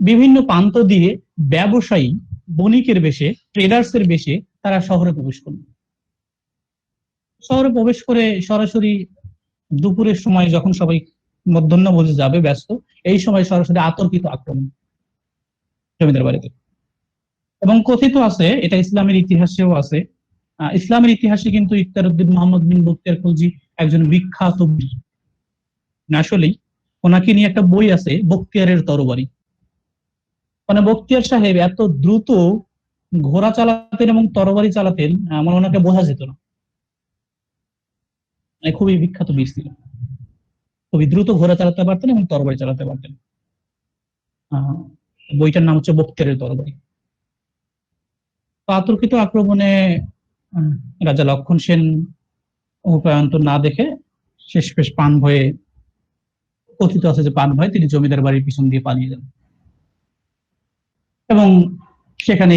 বিভিন্ন প্রান্ত দিয়ে ব্যবসায়ী বণিকের বেশে, ট্রেডার্স এর বেশে তারা শহরে প্রবেশ করলেন। শহরে প্রবেশ করে সরাসরি দুপুরের সময় যখন সবাই মধ্যাহ্নভোজে যাবে ব্যস্ত, এই সময় সরাসরি আতর্কিত আক্রমণ জমিদার বাড়িতে। এবং কথিত আছে, এটা ইসলামের ইতিহাসেও আছে, ইসলামের ইতিহাসে কিন্তু ইখতিয়ারউদ্দিন মোহাম্মদ বিন বখতিয়ার খলজি একজন বিখ্যাত বীর। আসলেই ওনাকে নিয়ে একটা বই আছে, বখতিয়ারের তরবারি। মানে বখতিয়ার সাহেব এত দ্রুত ঘোড়া চালাতেন এবং তরবারি চালাতেন, আমার ওনাকে বোঝা যেত না। খুবই বিখ্যাত বীর ছিলেন, খুবই দ্রুত ঘোড়া চালাতে পারতেন এবং তরবারি চালাতে পারতেন। বইটার নাম হচ্ছে বখতিয়ারের তরবারি। আতর্কিত আক্রমণে রাজা লক্ষণ সেন উপায়ন্তর না দেখে শেষমেশ পান ভয়ে, কথিত আছে যে পান ভয়ে তিনি জমিদার বাড়ির পিছন দিয়ে পালিয়ে যান এবং সেখানে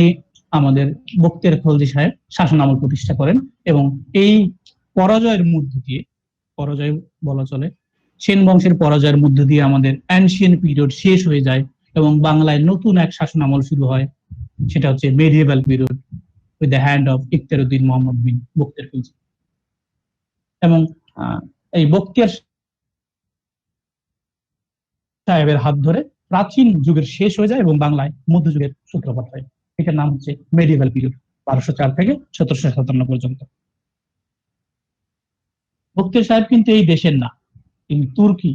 আমাদের বখতিয়ার খলজি সাহেব শাসন আমল প্রতিষ্ঠা করেন। এবং এই পরাজয়ের মধ্য দিয়ে, পরাজয় বলা চলে, সেন বংশের পরাজয়ের মধ্য দিয়ে আমাদের অ্যানশিয়েন্ট পিরিয়ড শেষ হয়ে যায় এবং বাংলায় নতুন এক শাসন আমল শুরু হয়, সেটা হচ্ছে medieval period with the hand of Ikhtiyaruddin Mohammad Bin Bakhtiyar Khalji. এবং এই বখতিয়ার সাহেবের হাত ধরে প্রাচীন যুগের শেষ হয়ে যায় এবং বাংলায় মধ্যযুগের সূত্রপাত হয়। এটার নাম হচ্ছে মেডিয়েভাল পিরিয়ড, 1204 থেকে 1757 পর্যন্ত। বখতিয়ার সাহেব কিন্তু এই দেশের না, তিনি তুর্কি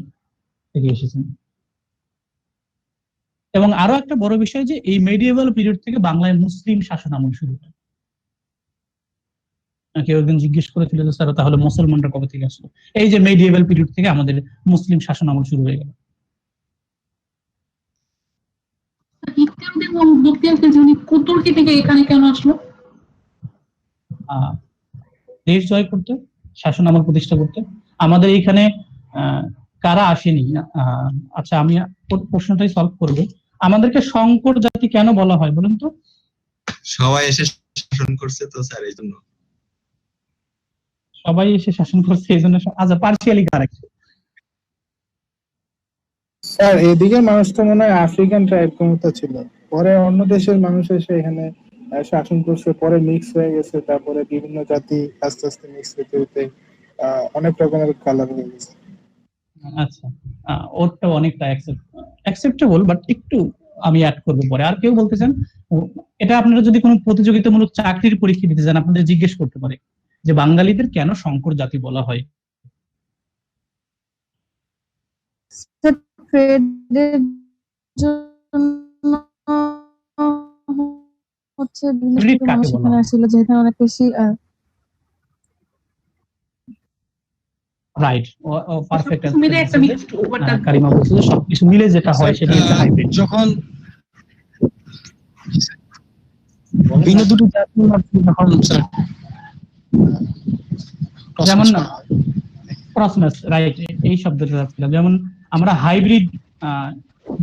থেকে এসেছেন। এবং আরো একটা বড় বিষয় যে এই মেডিয়েভাল পিরিয়ড থেকে বাংলায় মুসলিম শাসন আমল শুরু হয়। কেউ একদিন জিজ্ঞেস করেছিল যে স্যার তাহলে মুসলমানরা কবে থেকে আসলো? এই যে মেডিয়েভাল পিরিয়ড থেকে আমাদের মুসলিম শাসন আমল শুরু হয়ে গেল। ইখতিয়ারউদ্দিন বখতিয়ার খলজি উনি তুর্কি থেকে এখানে কেন আসলো? দেশ জয় করতে, শাসন আমল প্রতিষ্ঠা করতে। আমাদের এইখানে কারা আসেনি? আচ্ছা, আমি প্রশ্নটাই সলভ করবো। আমাদেরকে শঙ্কর জাতি কেন বলা হয় বলুন তো? সবাই এসে শাসন করছে তো স্যার, এই জন্য। সবাই এসে শাসন করছে এই জন্য। আচ্ছা, পার্সিয়ালি কারেক্ট স্যার। এদিকে মানুষ তো মনে হয় আফ্রিকান ট্রাইব ক্ষমতা ছিল, পরে অন্য দেশের মানুষ এসে এখানে শাসন করছে, পরে মিক্স হয়ে গেছে, তারপরে বিভিন্ন জাতি আস্তে আস্তে মিক্স হতে হতে অনেক রকমের কালার হয়ে গেছে। আচ্ছা, ওরটা অনেকটা অ্যাকসেপ্টেবল, বাট একটু আমি অ্যাড করবো পরে। আর কেউ বলতে চান? এটা আপনারা যদি কোনো প্রতিযোগিতামূলক চাকরির পরীক্ষা দিতে চান, আপনাদের জিজ্ঞেস করতে পারে যে বাঙালিদের কেন শঙ্কর জাতি বলা হয়। হচ্ছে যেহেতু অনেক বেশি রাইট, পারফেক্ট। মিলে একটা কারিমা বলছে যে সবকিছু মিলে যেটা হয় সেটা হচ্ছে হাইব্রিড। যখন ভিন্ন দুটো জাতি যখন যেমন ক্রসম্যাচ, রাইট, এই শব্দটা রাখছিলাম। যেমন আমরা হাইব্রিড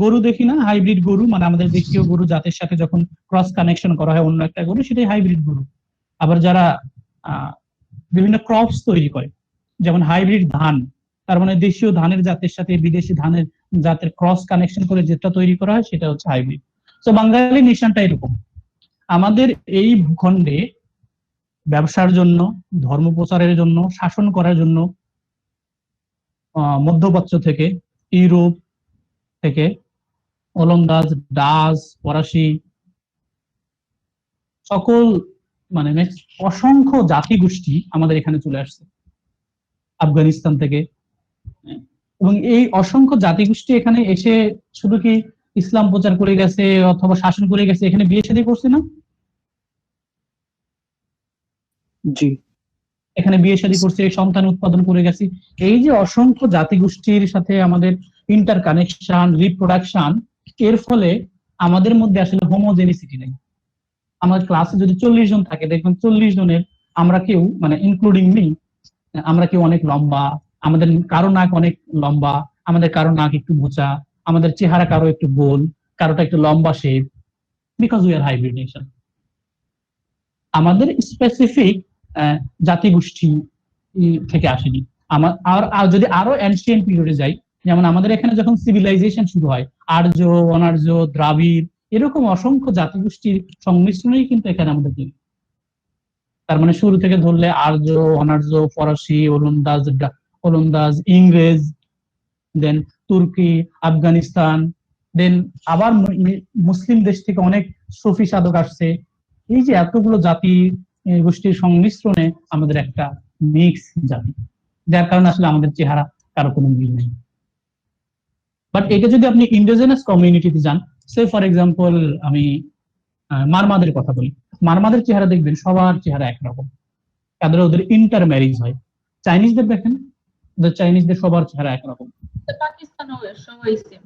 গরু দেখি না, হাইব্রিড গরু মানে আমাদের দেশীয় গরু জাতের সাথে যখন ক্রস কানেকশন করা হয় অন্য একটা গরু, সেটাই হাইব্রিড গরু। আবার যারা বিভিন্ন ক্রপস তৈরি করে, যেমন হাইব্রিড ধান, তার মানে দেশীয় ধানের জাতের সাথে বিদেশি ধানের জাতের ক্রস কানেকশন করে যেটা তৈরি করা হয় সেটা হচ্ছে হাইব্রিড। তো বাঙালি নেশনটা এরকম। আমাদের এই ভূখণ্ডে ব্যবসার জন্য, ধর্ম প্রচারের জন্য, শাসন করার জন্য মধ্যপ্রাচ্য থেকে, ইউরোপ থেকে, ওলন্দাজ, ডাচ, ফরাসি, সকল মানে অসংখ্য জাতিগোষ্ঠী আমাদের এখানে চলে আসছে আফগানিস্তান থেকে। এবং এই অসংখ্য জাতিগোষ্ঠী এখানে এসে শুধু কি ইসলাম প্রচার করে গেছে অথবা শাসন করে গেছে, এখানে বিয়ে শাদী করছে না? জি, এখানে বিয়ে শাদী করছে, সন্তান উৎপাদন করে গেছে। এই যে অসংখ্য জাতিগোষ্ঠীর সাথে আমাদের ইন্টার কানেকশন, রিপ্রোডাকশন, এর ফলে আমাদের মধ্যে আসলে হোমোজেনিসিটি নেই। আমাদের ক্লাসে যদি 40 জন থাকে, দেখবেন 40 জনের আমরা কেউ মানে ইনক্লুডিং মি, আমরা কেউ অনেক লম্বা, আমাদের কারো নাক অনেক লম্বা, আমাদের কারো নাক একটু ভোঁচা, আমাদের চেহারা কারো একটু গোল, কারোটা একটু লম্বা shape, because we are hybrid nation. আমাদের স্পেসিফিক জাতিগোষ্ঠী থেকে আসেনি। আর যদি আরো এনশিয়েন্ট পিরিয়ডে যাই, যেমন আমাদের এখানে যখন সিভিলাইজেশন শুরু হয়, আর্য, অনার্য, দ্রাবিড়, এরকম অসংখ্য জাতিগোষ্ঠীর সংমিশ্রণেই কিন্তু এখানে আমাদের তার মানে শুরু থেকে ধরলে আর্য, অনার্য, ফরাসি, ওলন্দাজ, ইংরেজ, দেন তুর্কি, আফগানিস্তান, দেন আবার মুসলিম দেশ থেকে অনেক সুফি সাধক আসছে। এই যে এতগুলো জাতি গোষ্ঠীর সংমিশ্রণে আমাদের একটা মিক্স জাতি, যার কারণে আসলে আমাদের চেহারা কারো কোনো মিল নেই। বাট এটা যদি আপনি ইন্ডিজিনাস কমিউনিটিতে যান, সে ফর এক্সাম্পল আমি মারমাদের কথা বলি, মারমাদের চেহারা দেখবেন সবার চেহারা একরকম, তাদের ওদের ইন্টার ম্যারিজ হয়। চাইনিজদের দেখেন, ওদের চাইনিজদের সবার চেহারা একরকম। পাকিস্তানও সবাই সেম।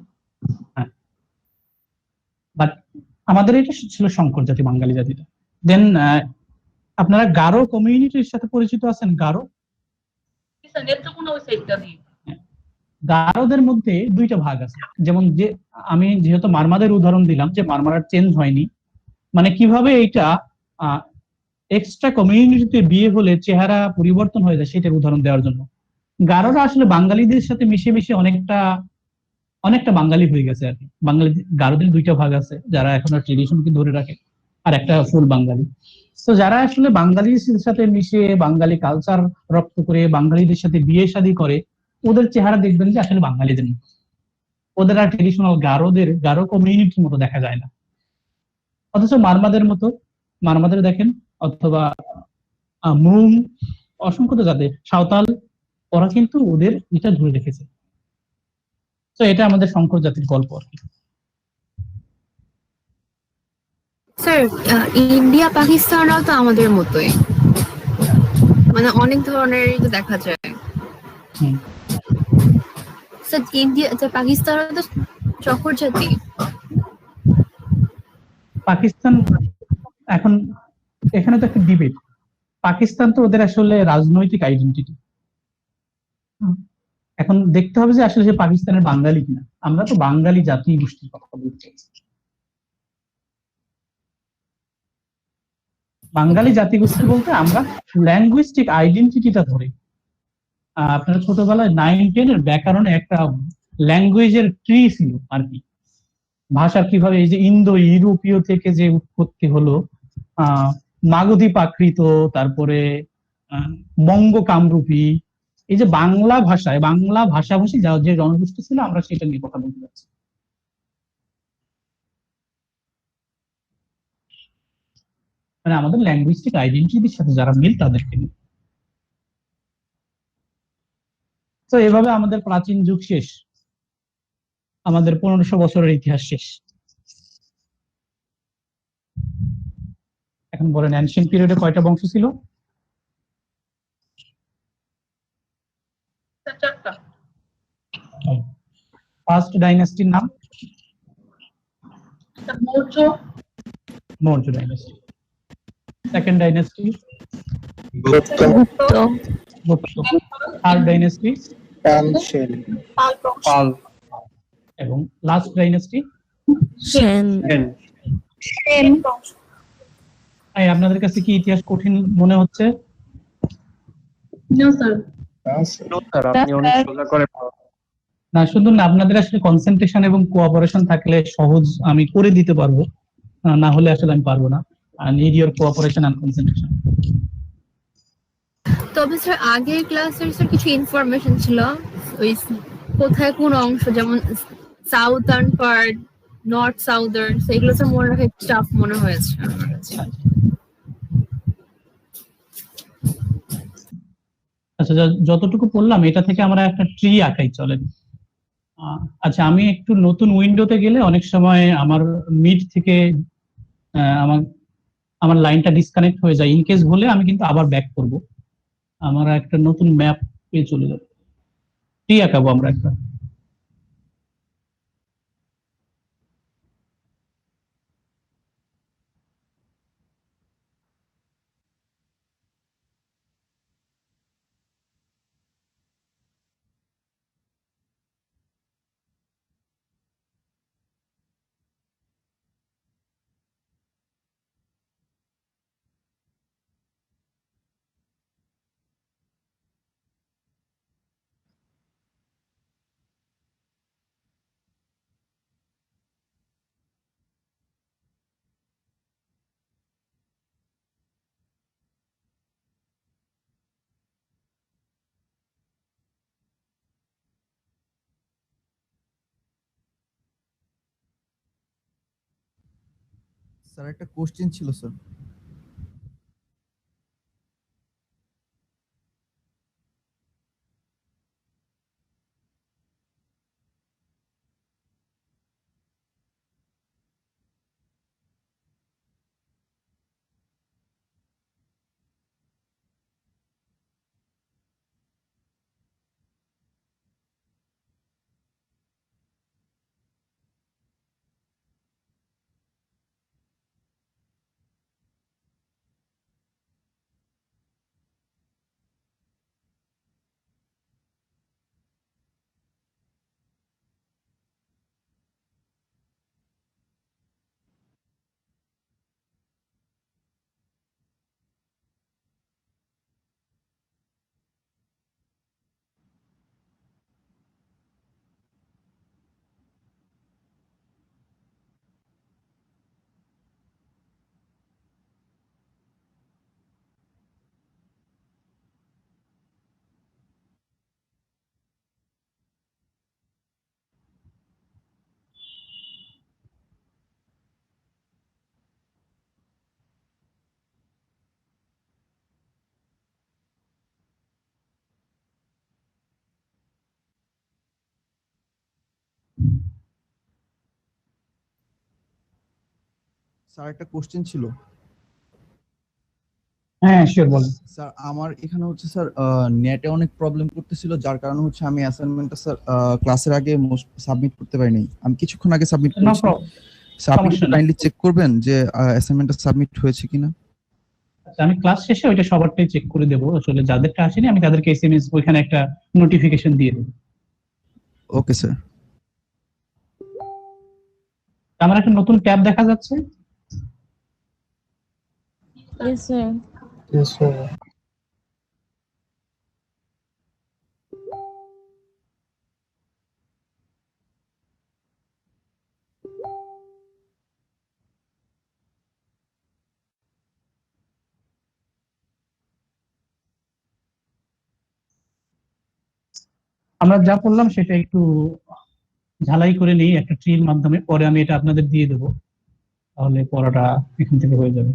বাট আমাদের এটা ছিল শঙ্কর জাতি, বাঙালি জাতিটা। দেন আপনারা গারো কমিউনিটির সাথে পরিচিত আছেন? গারো, নেত্রকোনা ওই সাইডটা দিয়ে। গারোদের মধ্যে দুইটা ভাগ আছে। যেমন যে আমি যেহেতু মারমাদের উদাহরণ দিলাম, যে মারমারা চেঞ্জ হয়নি, মানে কিভাবে এটা এক্সট্রা কমিউনিটিতে বিয়ে হলে চেহারা পরিবর্তন হয়ে যায় সেটার উদাহরণ দেওয়ার জন্য। গারোরা আসলে বাঙালিদের সাথে মিশে মিশে অনেকটা বাঙালি হয়ে গেছে আর কি। বাঙালি গারোদের দুইটা ভাগ আছে, যারা এখনো ট্রেডিশনকে ধরে রাখে, আর একটা ফুল বাঙালি। তো যারা আসলে বাঙালির সাথে মিশে বাঙালি কালচার রপ্ত করে বাঙালিদের সাথে বিয়ে শাদী করে, ওদের চেহারা দেখবেন যে আসলে বাঙালিদের মতো, ওদের আর ট্রেডিশনাল গারো কমিউনিটির মতো দেখা যায় না। অথচ মারমাদের দেখেন, অথবা মুং, অসংখ্য জাতি, সাঁওতাল, ওরা কিন্তু ওদের এটা ধরে রেখেছে। তো এটা আমাদের শঙ্কর জাতির গল্প আর কি। স্যার, ইন্ডিয়া পাকিস্তানরাও তো আমাদের মতোই, মানে অনেক ধরনেরই তো দেখা যায়। স্যার ইন্ডিয়া পাকিস্তানরা তো চকর জাতি। পাকিস্তান এখন এখানে তো একটা ডিবেট, পাকিস্তান তো ওদের আসলে রাজনৈতিক আইডেন্টিটি। এখন দেখতে হবে যে আসলে সে পাকিস্তানের বাঙালি কিনা। আমরা তো বাঙালি জাতি গোষ্ঠীর কথা বলতে চাইছি। বাঙালি জাতিগোষ্ঠী বলতে আমরা ল্যাঙ্গুইস্টিক আইডেন্টিটিটা ধরে, আপনারা ছোটবেলায় 9-10 এর ব্যাকরণে একটা ল্যাঙ্গুয়েজের ট্রি ছিল আর কি, ভাষা কিভাবে এই যে ইন্দো ইউরোপীয় থেকে যে উৎপত্তি হলো, মাগধী প্রাকৃত, তারপরে বঙ্গ কামরূপী, এই যে বাংলা ভাষাভাষী যে জনগোষ্ঠী ছিল, আমরা সেটা নিয়ে কথা বলতে যাচ্ছি। মানে আমাদের ল্যাঙ্গুইস্টিক আইডেন্টিটির সাথে যারা মিল তাদেরকে নিয়ে। তো এভাবে আমাদের প্রাচীন যুগ শেষ, আমাদের 1500 বছরের ইতিহাস শেষ। এখন বলেন অ্যানশিয়েন্ট পিরিয়ডে কয়টা বংশ ছিল? 4টা। ফার্স্ট ডাইনাস্টির নাম? Maurya dynasty. Second dynasty? Gupta. Third dynasty? Pala. এবং লাস্ট ডাইনাস্টি? আপনাদের কাছে কি ইতিহাস কঠিন মনে হচ্ছে? না, শুধু না, আপনাদের আসলে কনসেন্ট্রেশন এবং কোঅপারেশন থাকলে সহজ আমি করে দিতে পারবো, না হলে আসলে আমি পারবো না। I need your cooperation and concentration. তবে স্যার আগের ক্লাসের স্যার কিছু ইনফরমেশন ছিল, ওই কোথায় কোন অংশ, যেমন সাউথার্ন পার্ট, নর্থ সাউদার্ন, সেগুলো স্যার মনে রাখা একটু টাফ মনে হয়েছে আমার কাছে। আচ্ছা, যতটুকু পড়লাম এটা থেকে আমরা একটা ট্রি আঁকাই, চলেন। আচ্ছা, আমি একটু নতুন উইন্ডোতে গেলে অনেক সময় আমার মিড থেকে আমার আমার লাইনটা ডিসকানেক্ট হয়ে যায়। ইন কেস হলে আমি কিন্তু আবার ব্যাক করব, আমার একটা নতুন ম্যাপ পেয়ে চলে যাবে। ট্রি আঁকাবো আমরা একটা। স্যার একটা কোশ্চেন ছিল স্যার। স্যার একটা কোশ্চেন ছিল। হ্যাঁ শিওর বলেন। স্যার আমার এখানে হচ্ছে স্যার নেটে অনেক প্রবলেম করতেছিল, যার কারণে হচ্ছে আমি অ্যাসাইনমেন্টটা স্যার ক্লাসের আগে সাবমিট করতে পারিনি। আমি কিছুক্ষণ আগে সাবমিট নো করেছি। প্রবলেম, স্যার আপনি সমস্যা নেই। কাইন্ডলি চেক করবেন যে অ্যাসাইনমেন্টটা সাবমিট হয়েছে কিনা। আচ্ছা, আমি ক্লাস শেষে ওইটা সবারটাই চেক করে দেবো। আসলে যাদেরটা আসেনি আমি তাদেরকে এসএমএস ওইখানে একটা নোটিফিকেশন দিয়ে দেবো। Okay sir. আমার একটা নতুন ট্যাব দেখা যাচ্ছে। Yes, sir. Yes, sir. আমরা যা করলাম সেটা একটু ঝালাই করে নিই একটা ট্রির মাধ্যমে, পরে আমি এটা আপনাদের দিয়ে দেবো, তাহলে পড়াটা এখান থেকে হয়ে যাবে।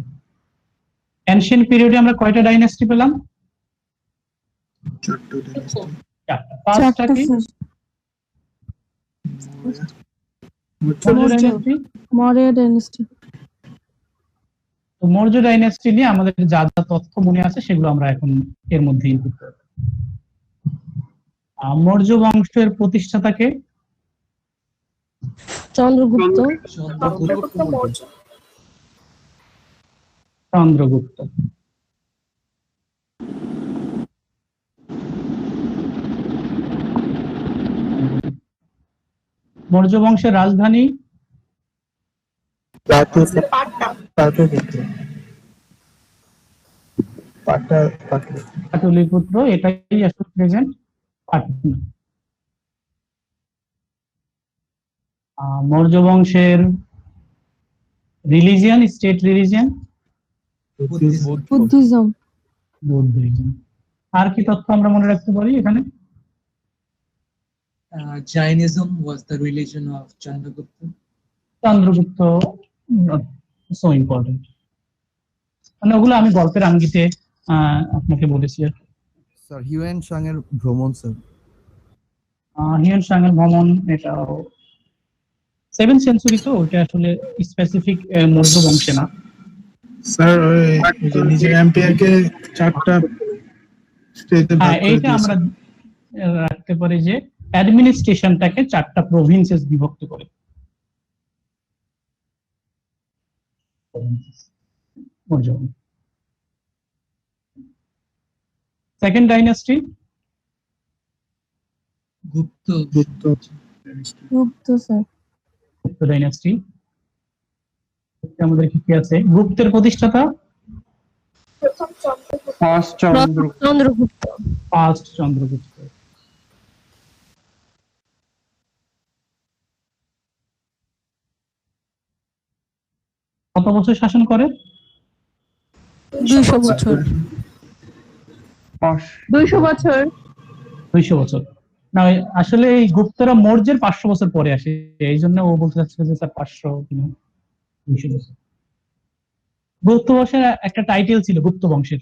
অ্যানশিয়েন্ট পিরিয়ডে আমরা কয়টা ডাইনাস্টি পেলাম? চারটা। পাঁচটা কি? মৌর্য ডাইনেস্টি। তো মৌর্য ডাইনাস্টি নিয়ে আমাদের যা যা তথ্য মনে আছে সেগুলো আমরা এখন এর মধ্যে ইনপুট করব। মৌর্য বংশের প্রতিষ্ঠাতাকে? চন্দ্রগুপ্ত। চন্দ্রগুপ্ত। মৌর্য বংশের রাজধানী? পাটলিপুত্র, এটাই আসলে প্রেজেন্ট পাটনা। মৌর্য বংশের religion, state religion? Buddhism. Buddhism. আর কি তথ্য আমরা মনে রাখতে পারি এখানে? Jainism was the religion of Chandragupta. Chandragupta so important, মানে ওগুলো আমি গল্পের আঙ্গিতে আপনাকে বলেছি। স্যার হিউয়েন সাং এর ভ্রমণ স্যার। হিউয়েন সাং এর ভ্রমণ, এটা 7th সেঞ্চুরি, তো ওটা আসলে স্পেসিফিক মৌর্য বংশে না। স্যার ওই যে নিজের এম্পায়ারকে চারটা স্টেটে ভাগ করে এইটা আমরা রাখতে পারি যে অ্যাডমিনিস্ট্রেশনটাকে চারটা প্রভিন্সেস বিভক্ত করে। Second dynasty? Gupta. Gupta sir. Gupta dynasty. আমাদের কি আছে? গুপ্তের প্রতিষ্ঠাতা? চন্দ্রগুপ্ত। ফার্স্ট চন্দ্রগুপ্ত। কত বছর শাসন করে? 200 বছর। 200 বছর। 200 বছর না, আসলে এই গুপ্তরা মৌর্যের 500 বছর পরে আসে, এই জন্য ও বলতে চাচ্ছে যে স্যার 500 কিনা 200 বছর। গুপ্ত বংশের একটা টাইটেল ছিল গুপ্ত বংশের।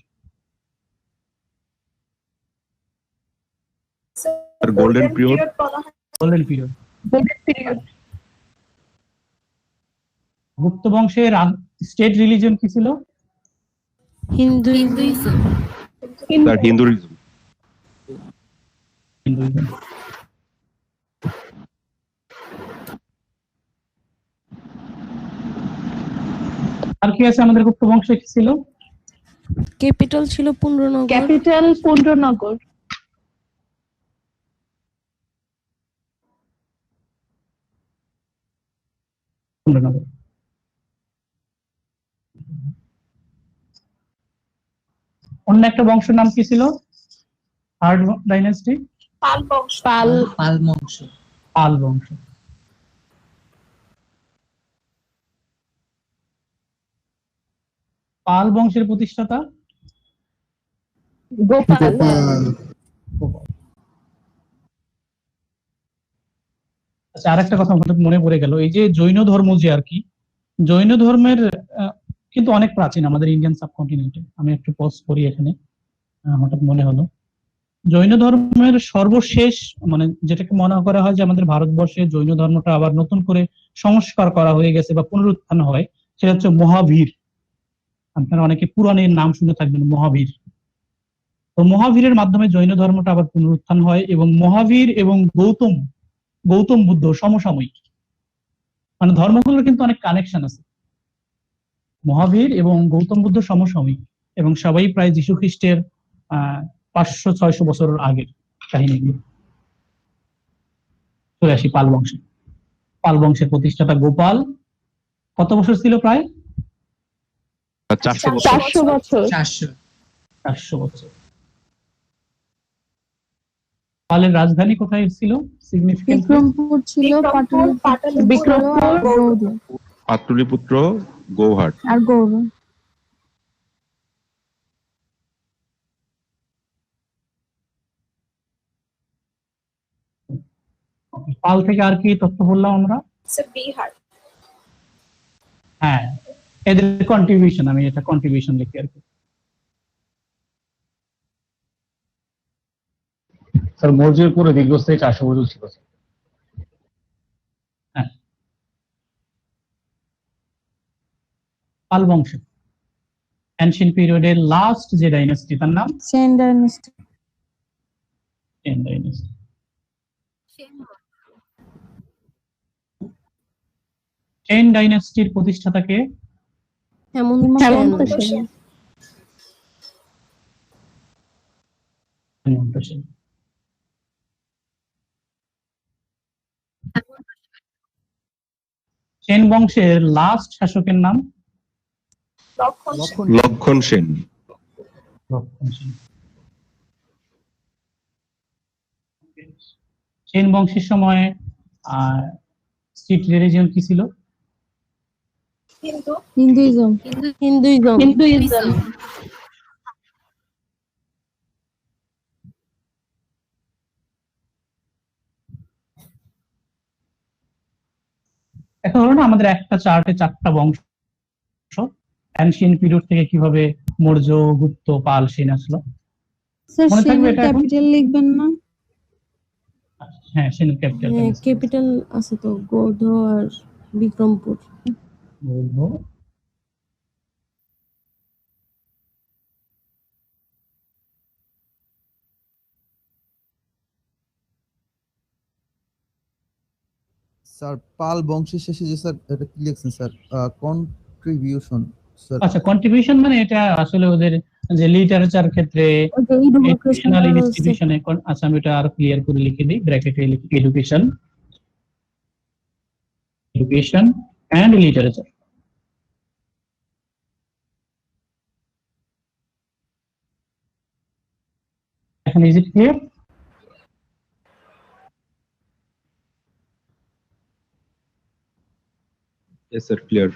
গোল্ডেন পিরিয়ড বলা হয়। Golden period. Golden period. Gupta বংশের স্টেট রিলিজন কি ছিল? হিন্দুইজম। হিন্দুইজম। হিন্দুইজম। আর কি আছে আমাদের গুপ্ত বংশে কি ছিল? ক্যাপিটাল ছিল পুন্ড্রনগর। ক্যাপিটাল পুন্ড্রনগর। পুন্ড্রনগর। অন্য একটা বংশের নাম কি ছিল? Third dynasty? পাল বংশ। পাল বংশ। পাল বংশ। পাল বংশের প্রতিষ্ঠাতা গোপাল। আচ্ছা, আরেকটা কথা হঠাৎ মনে পড়ে গেল, এই যে জৈন ধর্ম যে আর কি, জৈন ধর্মের কিন্তু অনেক প্রাচীন আমাদের ইন্ডিয়ান সাবকন্টিনেন্টে। আমি একটু পজ করি এখানে, হঠাৎ মনে হলো জৈন ধর্মের সর্বশেষ মানে যেটাকে মনে করা হয় যে আমাদের ভারতবর্ষে জৈন ধর্মটা আবার নতুন করে সংস্কার করা হয়ে গেছে বা পুনরুত্থান হয়, সেটা হচ্ছে মহাবীর। আপনারা অনেকে পুরাণের নাম শুনে থাকবেন, মহাবীর। তো মহাবীরের মাধ্যমে জৈন ধর্মটা আবার পুনরুত্থান হয় এবং মহাবীর এবং গৌতম বুদ্ধ সমসাময়িক, মানে ধর্মগুলোর কিন্তু অনেক কানেকশন আছে। মহাবীর এবং গৌতম বুদ্ধ সমসাময়িক এবং সবাই প্রায় যীশু খ্রিস্টের 500-600 বছর আগের কাহিনীগুলো। চলে আসি পাল বংশে। পাল বংশের প্রতিষ্ঠাতা গোপাল কত বছর ছিল? প্রায় 400 বছর। 400 বছর। 400 বছর। পালের রাজধানী কোথায় ছিল? সিগনিফিকেন্ট বিক্রমপুর ছিল, বিক্রমপুর, পাটলিপুত্র, গৌহাট আর গৌড়। পাল থেকে আর কি তথ্য বললাম আমরা? বিহার। হ্যাঁ, এদের কন্ট্রিবিউশন, আমি এটা কন্ট্রিবিউশন লিখি আর কি। স্যার মৌর্যের পরে দীর্ঘস্থায়ী 400 বছর ছিল। হ্যাঁ, পাল বংশ অ্যানশিয়েন্ট পিরিয়ডের লাস্ট যে ডাইনাস্টি তার নাম সেন ডাইনেস্টি। সেন ডাইনাস্টি। সেন ডাইনাস্টির প্রতিষ্ঠাতাকে হেমন্ত সেন। হেমন্ত সেন। সেন বংশের লাস্ট শাসকের নাম লক্ষণ সেন। সেন বংশের সময় স্টেট রিলিজিয়ন কি ছিল? হিন্দুইজম। এখন হলো না আমাদের একটা চার্টে 4টা বংশ, অ্যানশিয়েন্ট পিরিয়ড থেকে কিভাবে মৌর্য, গুপ্ত, পাল, সেন আসলো। স্যার মনে থাকবে সেনের এটা এখন? ক্যাপিটাল লিখবেন না? হ্যাঁ, সেনের ক্যাপিটাল ক্যাপিটাল আছে তো, গৌড় আর বিক্রমপুর। বলবো স্যার পাল বংশের শেষে যে স্যার এটা কি লিখছেন স্যার? Contribution sir. আচ্ছা, কন্ট্রিবিউশন মানে এটা আসলে ওদের যে লিটারেচার ক্ষেত্রে এডুকেশনাল ইনস্টিটিউশনে। আচ্ছা, আমি এটা আরো ক্লিয়ার করে লিখে দিই, ব্র্যাকেটে লিখি এডুকেশন এন্ড লিটারেচার। এখন is it clear? Yes sir, clear.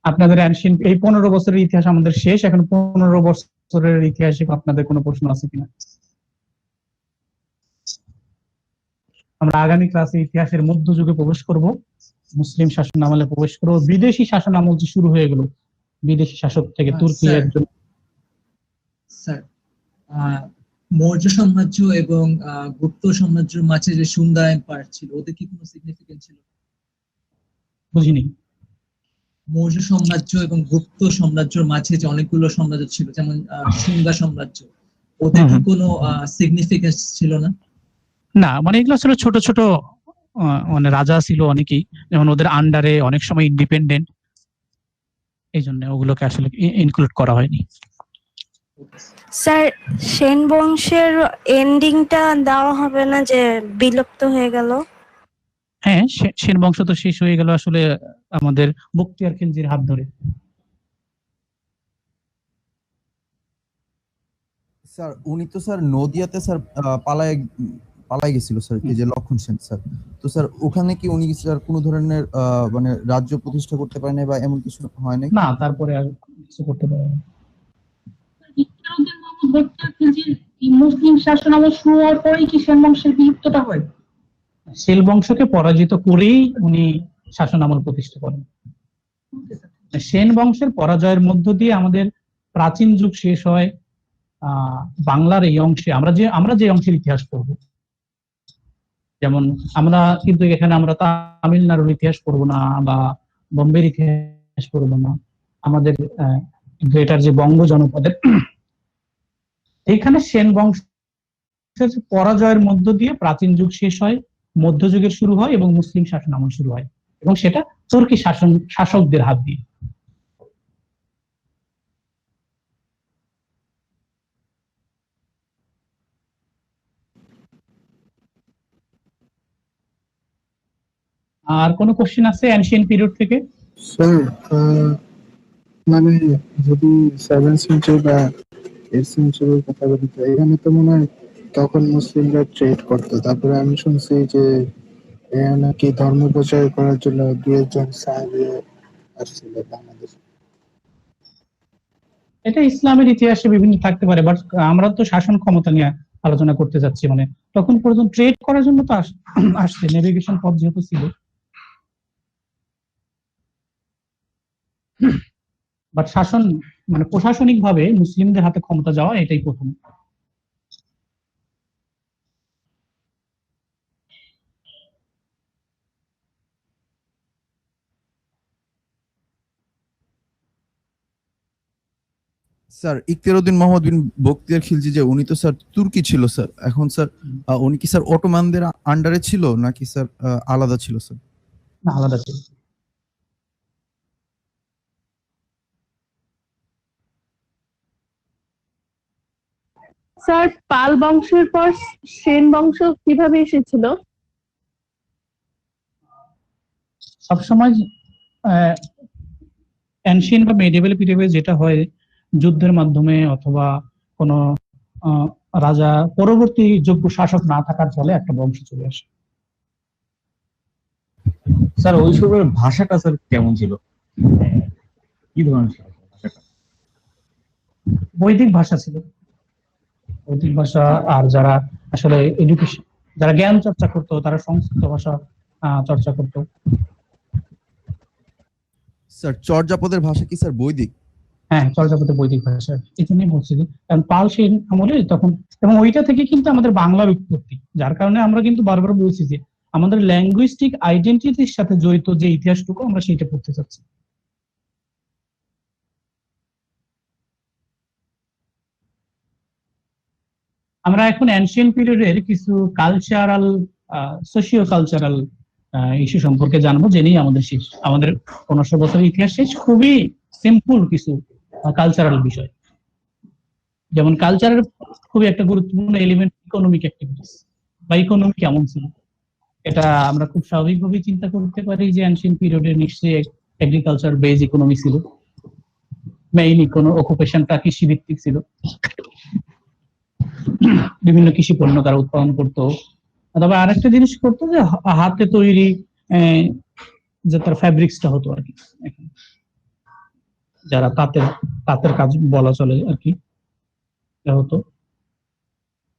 আপনাদের অ্যানশিয়েন্ট এই 15 বছরের ইতিহাস আমাদের শেষ। এখন 15 বছরের ইতিহাসে আপনাদের কোনো প্রশ্ন আছে কিনা? আমরা আগামী ক্লাসে ইতিহাসের মধ্যযুগে প্রবেশ করব, মুসলিম শাসন আমলে প্রবেশ করব, বিদেশি শাসন আমল যে শুরু হয়ে গেল বিদেশি শাসক থেকে তুর্কি স্যার, একজন। স্যার মৌর্য সাম্রাজ্য এবং গুপ্ত সাম্রাজ্যের মাঝে যে সুন্দা এম্পায়ার ছিল, ওদের কি কোনো সিগনিফিকেন্স ছিল? বুঝিনি। মৌর্য সাম্রাজ্য এবং গুপ্ত সাম্রাজ্যের মাঝে যে অনেকগুলো সাম্রাজ্য ছিল, যেমন সুঙ্গা সাম্রাজ্য, ওদের কি কোনো সিগনিফিকেন্স ছিল না? না, মানে এগুলো ছিল ছোট ছোট মানে রাজা ছিল অনেকেই, যেমন ওদের আন্ডারে অনেক সময় ইন্ডিপেন্ডেন্ট, এই জন্য ওগুলোকে আসলে ইনক্লুড করা হয়নি। স্যার সেন বংশের এন্ডিংটা দেওয়া হবে না, যে বিলুপ্ত হয়ে গেল? হ্যাঁ, সেন বংশ তো শেষ হয়ে গেল আসলে আমাদের বখতিয়ার খিলজির হাত ধরে। স্যার উনি তো স্যার নদিয়াতে স্যার পালায় গেছিল স্যার, এই যে লক্ষণ সেন স্যার, তো স্যার ওখানে কি উনি স্যার কোনো ধরনের মানে রাজ্য প্রতিষ্ঠা করতে পারেন বা এমন কিছু হয় নাই? না, তারপরে আর কিছু করতে পারে না। ইকরাউদ্দিন মোহাম্মদ বখতিয়ার খিলজির মুসলিম শাসন আমল শুরু হওয়ার পরেই কি সেন বংশের বিলুপ্তটা হয়? সেন বংশকে পরাজিত করেই উনি শাসন আমল প্রতিষ্ঠা করেন। সেন বংশের পরাজয়ের মধ্য দিয়ে আমাদের প্রাচীন যুগ শেষ হয়। বাংলার এই অংশে আমরা যে অংশের ইতিহাস পড়ব, যেমন আমরা কিন্তু এখানে আমরা তামিলনাড়ুর ইতিহাস পড়বো না বা বোম্বের ইতিহাস পড়বো না, আমাদের গ্রেটার যে বঙ্গ জনপদের এইখানে সেন বংশের পরাজয়ের মধ্য দিয়ে প্রাচীন যুগ শেষ হয়, মধ্যযুগের শুরু হয় এবং মুসলিম শাসন আমল শুরু হয়, এবং সেটা তুর্কি শাসকদের হাত দিয়ে। আর কোন কোশ্চেন আছে এনশিয়েন্ট পিরিয়ড থেকে? স্যার মানে যদি 7th সেঞ্চুরি বা 8th সেঞ্চুরির কথা বলি, তো এখানে তো মনে হয় তখন মুসলিমরা ট্রেড করতো। তারপরে আমি শুনছি যে নাকি ধর্ম প্রচার করার জন্য 2 জন সাহাবী আসছিল বাংলাদেশে। এটা ইসলামের ইতিহাসে বিভিন্ন থাকতে পারে, বাট আমরা তো শাসন ক্ষমতা নিয়ে আলোচনা করতে যাচ্ছি। মানে তখন পর্যন্ত ট্রেড করার জন্য তো আসছে, নেভিগেশন পথ যেহেতু ছিল, বাট শাসন মানে প্রশাসনিক ভাবে মুসলিমদের হাতে ক্ষমতা যাওয়া এটাই প্রথম। স্যার ইকরাউদ্দিন মোহাম্মদ বিন বখতিয়ার খিলজি যে উনি তো স্যার তুর্কি ছিল স্যার, এখন স্যার উনি কি স্যার অটোমানদের আন্ডারে ছিল নাকি স্যার আলাদা ছিল স্যার? না, আলাদা ছিল। স্যার পাল বংশের পর সেন বংশ কিভাবে এসেছিল? সবসময় এনশিয়েন্ট বা মেডিভেল পিরিয়ডে যেটা হয়, যুদ্ধের মাধ্যমে অথবা কোনো রাজা পরবর্তী যোগ্য শাসক না থাকার ফলে একটা বংশ চলে আসে। স্যার ওই সময়ের ভাষাটা স্যার কেমন ছিল, কি ধরনের ছিল ভাষাটা? বৈদিক ভাষা ছিল, বৈদিক ভাষা। আর যারা আসলে এডুকেশন, যারা জ্ঞান চর্চা করতো তারা সংস্কৃত ভাষা চর্চা করতো। স্যার চর্যাপদের ভাষা কি স্যার বৈদিক? হ্যাঁ, চর্যাপদের বৈদিক ভাষা। এই জন্যই বলছি যে কারণ পাল সেন আমলে তখন, এবং ওইটা থেকে কিন্তু আমাদের বাংলার উৎপত্তি, যার কারণে আমরা কিন্তু বারবার বলছি যে আমাদের ল্যাঙ্গুইস্টিক আইডেন্টিটির সাথে জড়িত যে ইতিহাসটুকু আমরা সেইটা পড়তে চাচ্ছি। আমরা এখন অ্যানশিয়েন্ট পিরিয়ডের কিছু কালচারাল, সোশিও কালচারাল ইস্যু সম্পর্কে জানবো, জেনেই আমাদের শেষ, আমাদের 1500 বছরের ইতিহাস শেষ। খুবই সিম্পল কিছু কালচারাল বিষয়, যেমন কালচারের খুবই একটা গুরুত্বপূর্ণ এলিমেন্ট ইকোনমিক অ্যাক্টিভিটিস বা ইকোনমি কেমন ছিল। এটা আমরা খুব স্বাভাবিকভাবে চিন্তা করতে পারি যে অ্যানশিয়েন্ট পিরিয়ডে নিশ্চয়ই এগ্রিকালচার বেজ ইকোনমি ছিল, মেইন অকুপেশনটা কৃষি ভিত্তিক ছিল, বিভিন্ন কৃষি পণ্য তারা উৎপাদন করতো। তবে আরেকটা জিনিস করতো যে হাতে তৈরি যে তার ফ্যাব্রিক্সটা হতো আর কি, যারা তাঁতের কাজ বলা চলে আর কি, হতো।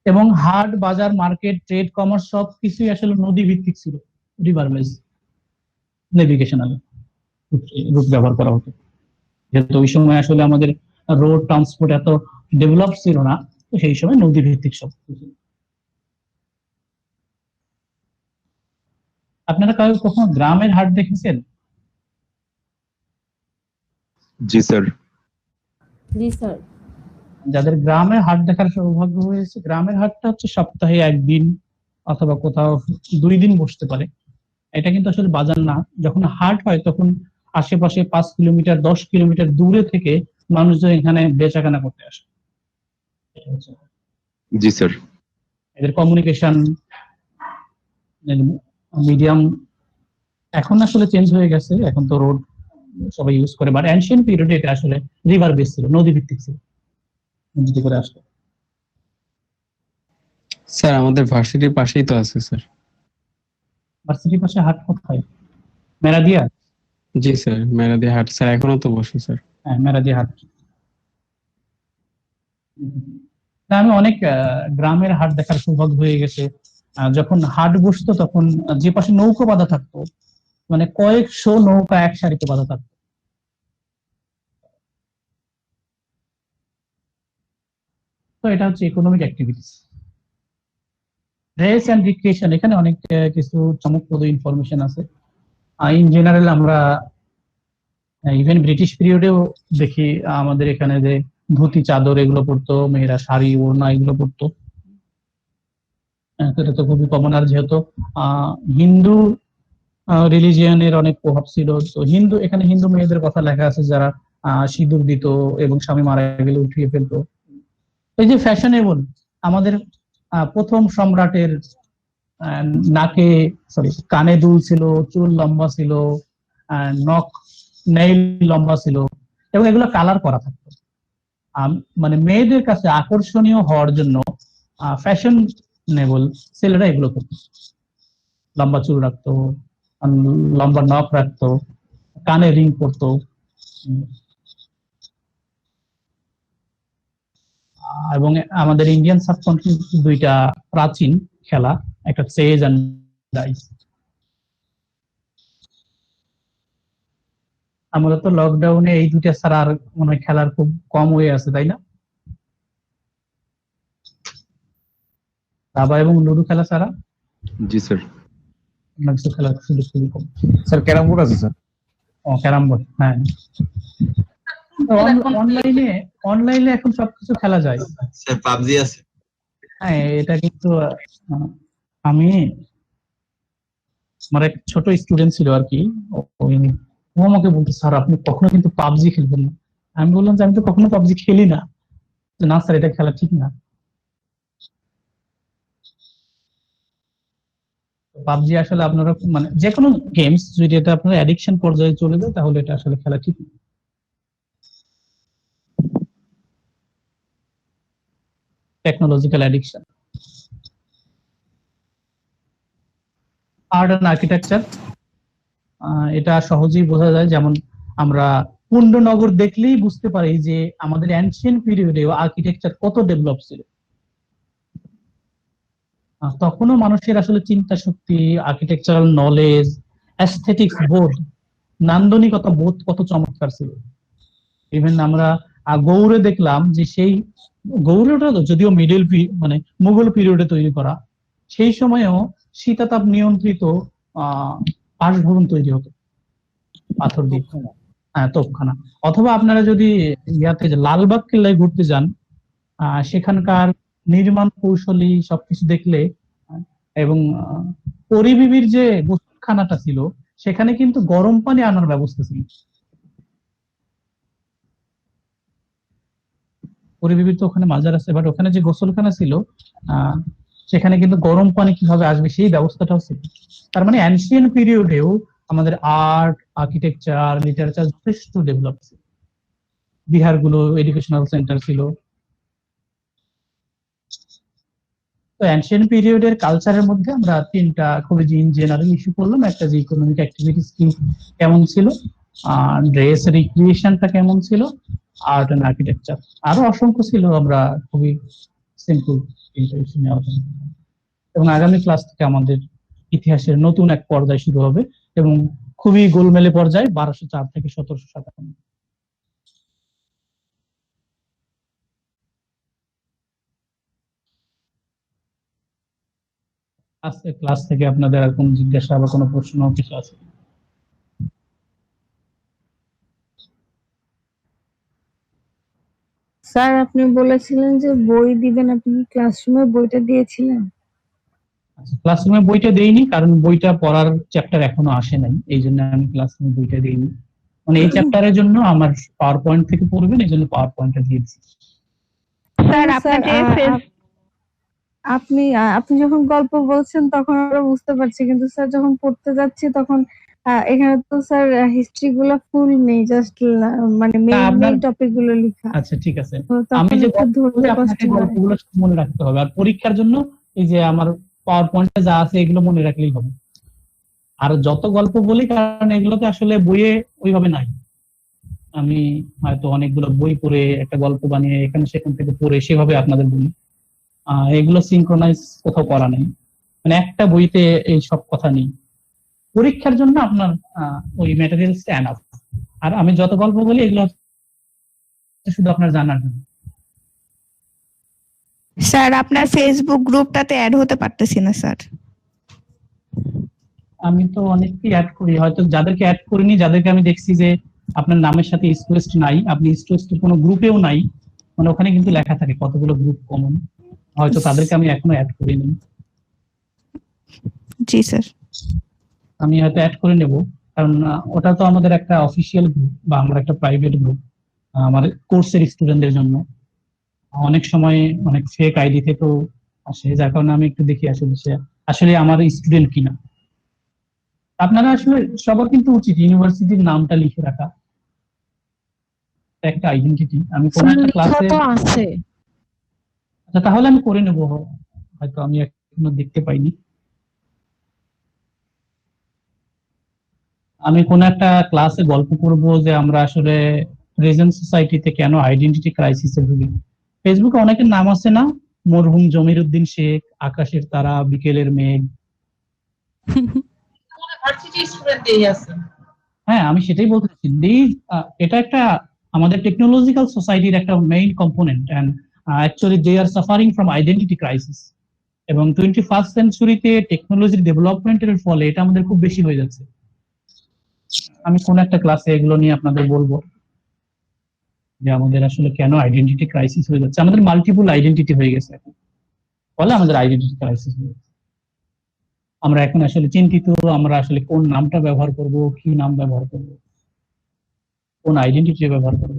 এবং হাট, বাজার, মার্কেট, ট্রেড, কমার্স সব কিছুই আসলে নদী ভিত্তিক ছিল, রিভার বেস নেভিগেশনাল রুট ব্যবহার করা হতো। যেহেতু ওই সময় আসলে আমাদের রোড ট্রান্সপোর্ট এত ডেভেলপ ছিল না, তো সেই সময় নদী ভিত্তিক সব কিছু। আপনারা কারো কখনো গ্রামের হাট দেখেছেন? জি স্যার। জি স্যার। যাদের গ্রামের হাট দেখার সৌভাগ্য হয়েছে, গ্রামের হাটটা হচ্ছে সপ্তাহে একদিন অথবা কোথাও 2 দিন বসতে পারে। এটা কিন্তু আসলে বাজার না। যখন হাট হয় তখন আশেপাশে 5 কিলোমিটার 10 কিলোমিটার দূরে থেকে মানুষজন এখানে বেচাকেনা করতে আসে। জি স্যার। এদের কমিউনিকেশন মিডিয়াম এখন আসলে চেঞ্জ হয়ে গেছে, এখন তো রোড সবাই ইউজ করে, বাট অ্যানশিয়েন্ট পিরিয়ডে এটা আসলে রিভার বেস ছিল, নদী ভিত্তিক ছিল, নদী করে আসলো। স্যার আমাদের ভার্সিটির পাশেই তো আছে স্যার। ভার্সিটির পাশে হাট কোথায়? মেরাদিয়া? জি স্যার, মেরাদি হাট স্যার এখনো তো বসে স্যার। হ্যাঁ, মেরাদিয়া হাট। না, আমি অনেক গ্রামের হাট দেখার সৌভাগ্য হয়ে গেছে। যখন হাট বসতো তখন যে পাশে নৌকা বাঁধা থাকতো, মানে কয়েকশো নৌকা এক সারিতে বাঁধা থাকতো। তো এটা হচ্ছে economic activities. Race and recreation, এখানে অনেক কিছু চমকপ্রদ ইনফরমেশন আছে। ইন জেনারেল আমরা ইভেন ব্রিটিশ পিরিয়ডেও দেখি আমাদের এখানে যে ধুতি চাদর এগুলো পরতো, মেয়েরা শাড়ি ওড়না এগুলো পরতো। এটা তো খুবই কমন। আর যেহেতু হিন্দু রিলিজিয়নের অনেক প্রভাব ছিল, তো এখানে হিন্দু মেয়েদের কথা লেখা আছে যারা সিঁদুর দিত এবং স্বামী মারা গেলে উঠিয়ে ফেলতো। এই যে ফ্যাশনেবল, আমাদের প্রথম সম্রাটের কানে দুল ছিল, চুল লম্বা ছিল, নেইল লম্বা ছিল এবং এগুলো কালার করা থাকতো। মানে মেয়েদের কাছে আকর্ষণীয় হওয়ার জন্য ফ্যাশনেবল ছেলেরা এগুলো করতো। লম্বা চুল রাখতো, লম্বা নখ রাখতো, কানে রিং পরতো। এবং আমাদের ইন্ডিয়ান সাবকন্টিনেন্টে 2টা প্রাচীন খেলা, একটা চেজ এন্ড ডাইস। আমরা তো লকডাউনে এই 2টা ছাড়া আর মনে হয় খেলার খুব কম হয়ে আছে, তাই না? দাবা এবং লুডো খেলা ছাড়া? জি স্যার। কিছু খেলার সুযোগ খুবই কম। স্যার ক্যারাম বোর্ড আছে স্যার? ও, ক্যারাম বোর্ড, হ্যাঁ। অনলাইনে এখন সবকিছু খেলা যায় স্যার। পাবজি আছে। হ্যাঁ, এটা কিন্তু আমি আমার এক ছোট স্টুডেন্ট ছিল আর কি, ও আমাকে বলতো স্যার আপনি কখনো কিন্তু পাবজি খেলবেন না। আমি বললাম যে আমি তো কখনো পাবজি খেলি না। না স্যার, এটা খেলা ঠিক না। পাবজি আসলে আপনারা মানে যে কোনো গেমস যদি এটা আপনার অ্যাডিকশন পর্যায়ে চলে যায় তাহলে এটা আসলে খেলা ঠিক না। Technological addiction. Art and architecture, এটা সহজেই বোঝা যায়। যেমন আমরা কুণ্ডনগর দেখলেই বুঝতে পারি যে আমাদের অ্যানশিয়েন্ট পিরিয়ডে আর্কিটেকচার কত ডেভেলপ ছিল। তখনও মানুষের আসলে চিন্তা শক্তি, আর্কিটেকচারাল নলেজ, অ্যাস্থেটিক্স বোধ, নান্দনিকতা বোধ কত চমৎকার ছিল। ইভেন আমরা গৌড়ে দেখলাম যে সেই গৌড়টা যদিও মানে মুঘল পিরিয়ডে তৈরি করা, সেই সময়েও শীতাতাপ নিয়ন্ত্রিত বাসভবন তৈরি হতো পাথর দিয়ে। হ্যাঁ, তোপখানা। অথবা আপনারা যদি ইয়াতে লালবাগ কেল্লায় ঘুরতে যান, সেখানকার নির্মাণ কৌশলী সবকিছু দেখলে এবং পরিবিবির যে গোসলখানাটা ছিল সেখানে কিন্তু গরম পানি আনার ব্যবস্থা ছিল। পরিবিবির তো ওখানে মাজার আছে, বাট ওখানে যে গোসলখানা ছিল সেখানে কিন্তু গরম পানি কিভাবে আসবে সেই ব্যবস্থাটাও ছিল। তার মানে অ্যানশিয়েন্ট পিরিয়ডেও আমাদের আর্ট, আর্কিটেকচার, লিটারেচার যথেষ্ট ডেভেলপ ছিল। বিহারগুলো এডুকেশনাল সেন্টার ছিল। তো অ্যানশিয়েন্ট পিরিয়ডের কালচারের মধ্যে আমরা 3টা খুবই ইন জেনারেল ইস্যু করলাম। একটা যে ইকোনমিক অ্যাক্টিভিটিস কি কেমন ছিল, ড্রেস রিক্রিয়েশনটা কেমন ছিল, আর্ট এন্ড আর্কিটেকচার, আরো অসংখ্য ছিল। আমরা খুবই সিম্পল এবং আগামী ক্লাস থেকে আমাদের ইতিহাসের নতুন এক পর্যায় শুরু হবে এবং খুবই গোলমেলে পর্যায়ে 1204 থেকে 1757। আজকে ক্লাস থেকে আপনাদের আর কোনো জিজ্ঞাসা বা কোনো প্রশ্ন কিছু আছে? স্যার আপনি বলেছিলেন যে বই দিবেন, আপনি কি ক্লাসরুমে বইটা দিয়েছিলেন? আচ্ছা, ক্লাসরুমে বইটা দেইনি কারণ বইটা পড়ার চ্যাপ্টার এখনো আসে নাই, এই জন্য আমি ক্লাসরুমে বইটা দেইনি। মানে এই চ্যাপ্টারের জন্য আমার পাওয়ার পয়েন্ট থেকে পড়বেন, এই জন্য পাওয়ার পয়েন্টটা দিয়েছি। স্যার আপনি যখন গল্প বলছেন তখন আমরা বুঝতে পারছি, কিন্তু স্যার যখন পড়তে যাচ্ছি তখন এখানে তো স্যার হিস্ট্রি গুলো ফুল নেই, জাস্ট মানে মেইন টপিক গুলো লেখা। আচ্ছা ঠিক আছে, আমি যে আপনাকে গল্পগুলো মনে রাখতে হবে, আর পরীক্ষার জন্য এই যে আমার পাওয়ার পয়েন্টে যা আছে এগুলো মনে রাখলেই হবে। আর যত গল্প বলি, কারণ এগুলোতে আসলে বইয়ে ওইভাবে নাই, আমি হয়তো অনেকগুলো বই পড়ে একটা গল্প বানিয়ে এখানে সেখান থেকে পড়ে সেভাবে আপনাদের বলি। এগুলো সিনক্রোনাইজ কোথাও করা নেই, মানে একটা বইতে এই সব কথা নেই। পরীক্ষার জন্য আপনার ওই ম্যাটেরিয়ালসটা এনাফ। আর আমি যত গল্প বলি এগুলো শুধু আপনার জানার জন্য। স্যার আপনার ফেসবুক গ্রুপটাতে অ্যাড হতে পারতেছি না স্যার। আমি তো অনেককেই অ্যাড করি, হয়তো যাদেরকে অ্যাড করিনি, যাদেরকে আমি দেখছি যে আপনার নামের সাথে ইস্ট নাই, আপনি ইস্ট কোনো গ্রুপেও নাই, মানে ওখানে কিন্তু লেখা থাকে কতগুলো গ্রুপ কমন, হয়তো তাদেরকে আমি এখনো অ্যাড করিনি। জি স্যার, আমি হয়তো অ্যাড করে নেব, কারণ ওটা তো আমাদের একটা অফিসিয়াল গ্রুপ বা আমার একটা প্রাইভেট গ্রুপ আমার কোর্সের স্টুডেন্টদের জন্য। অনেক সময় অনেক ফেক আইডি থেকেও আসে, যার কারণে আমি একটু দেখি আসলে আমার স্টুডেন্ট কিনা। আপনারা আসলে সবার কিন্তু উচিত ইউনিভার্সিটির নামটা লিখে রাখা, একটা আইডেন্টিটি। আমি কোন একটা ক্লাসে আছে, আচ্ছা তাহলে আমি করে নেব, হয়তো আমি এখনো দেখতে পাইনি। আমি কোন একটা ক্লাসে গল্প করব যে আমরা আসলে প্রেজেন্ট সোসাইটিতে কেন আইডেন্টিটি ক্রাইসিসে ভুগি। ফেসবুকে অনেকের নাম আছে না, মরহুম জমির উদ্দিন শেখ, আকাশের তারা, বিকেলের মেঘ। হ্যাঁ আমি সেটাই বলতেছি, এটা একটা আমাদের টেকনোলজিক্যাল সোসাইটির একটা main component, and actually they are suffering from identity crisis. এবং 21st সেঞ্চুরিতে টেকনোলজির ডেভেলপমেন্টের ফলে এটা আমাদের খুব বেশি হয়ে যাচ্ছে। আমি কোন একটা ক্লাসে এগুলো নিয়ে আপনাদের বলবো যে আমাদের আসলে কেন আইডেন্টিটি ক্রাইসিস হয়ে যাচ্ছে। আমাদের মাল্টিপল আইডেন্টিটি হয়ে গেছে এখন, ফলে আমাদের আইডেন্টিটি ক্রাইসিস হয়ে যাচ্ছে। আমরা এখন আসলে চিন্তিত, আমরা আসলে কোন নামটা ব্যবহার করব, কি নাম ব্যবহার করব, কোন আইডেন্টিটি ব্যবহার করব।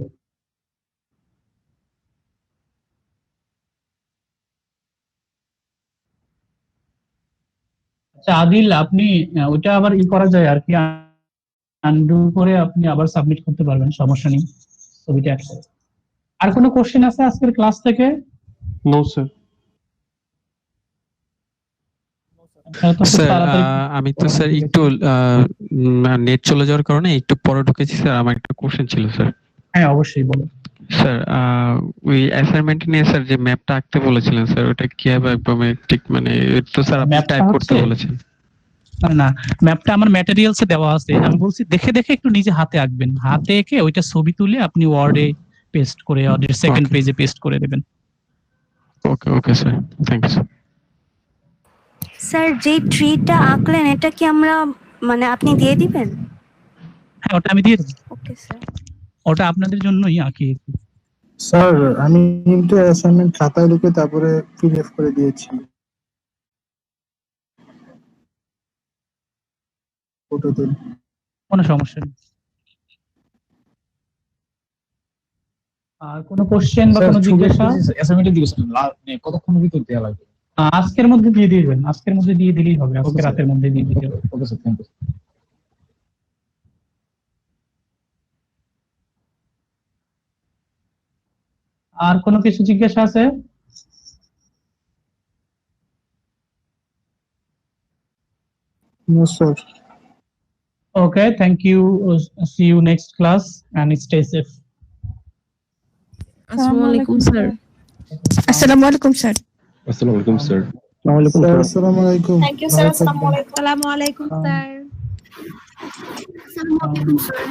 আচ্ছা আদিল, আপনি ওইটা আবার করা যায় আর কি, আনডু করে আপনি আবার সাবমিট করতে পারবেন, সমস্যা নেই, ছবিটা অ্যাড করে। আর কোনো কোশ্চেন আছে আজকের ক্লাস থেকে? No sir. স্যার আমি তো স্যার একটু নেট চলে যাওয়ার কারণে একটু পরে ঢুকেছি স্যার, আমার একটা কোশ্চেন ছিল স্যার। হ্যাঁ অবশ্যই বলুন স্যার। ওই অ্যাসাইনমেন্ট নিয়ে স্যার যে ম্যাপটা আঁকতে বলেছিলেন স্যার, ওটা কিভাবে একদম ঠিক মানে তো স্যার আপনি টাইপ করতে বলেছেন। না ম্যাপটা আমার ম্যাটেরিয়ালসে দেওয়া আছে, আমি বলছি দেখে দেখে একটু নিজে হাতে আঁকবেন, হাতে এঁকে ওইটা ছবি তুলে আপনি ওয়ার্ডে পেস্ট করে ওয়ার্ডের সেকেন্ড পেজে পেস্ট করে দেবেন। ওকে ওকে স্যার, থ্যাঙ্কস। স্যার যে ট্রিটা আঁকলেন এটা কি আমরা মানে আপনি দিয়ে দিবেন? হ্যাঁ ওটা আমি দিয়ে দেব। ওকে স্যার, ওটা আপনাদের জন্যই আঁকি। স্যার আমি কিন্তু অ্যাসাইনমেন্ট খাতায় লিখে তারপরে পিডিএফ করে দিয়েছি। ফটো তুলে কোনো সমস্যা নেই। আর কোনো কোশ্চেন বা কোনো জিজ্ঞাসা? অ্যাসাইনমেন্টে দিয়েছিলেন কতক্ষণের ভিতর দেওয়া লাগবে? আজকের মধ্যে দিয়ে দিবেন, আজকের মধ্যে দিয়ে দিলেই হবে, আজকে রাতের মধ্যে দিয়ে দিতে হবে। Okay sir, thank you. আর কোনো কিছু জিজ্ঞাসা আছে? No sir. Okay, thank you. See you next class and stay safe. আসসালামু আলাইকুম স্যার। আসসালামু আলাইকুম স্যার। আসসালামু আলাইকুম স্যার। স্যার আসসালামু আলাইকুম। Thank you sir. আসসালামু আলাইকুম। আসসালামু আলাইকুম স্যার। আসসালামু আলাইকুম স্যার।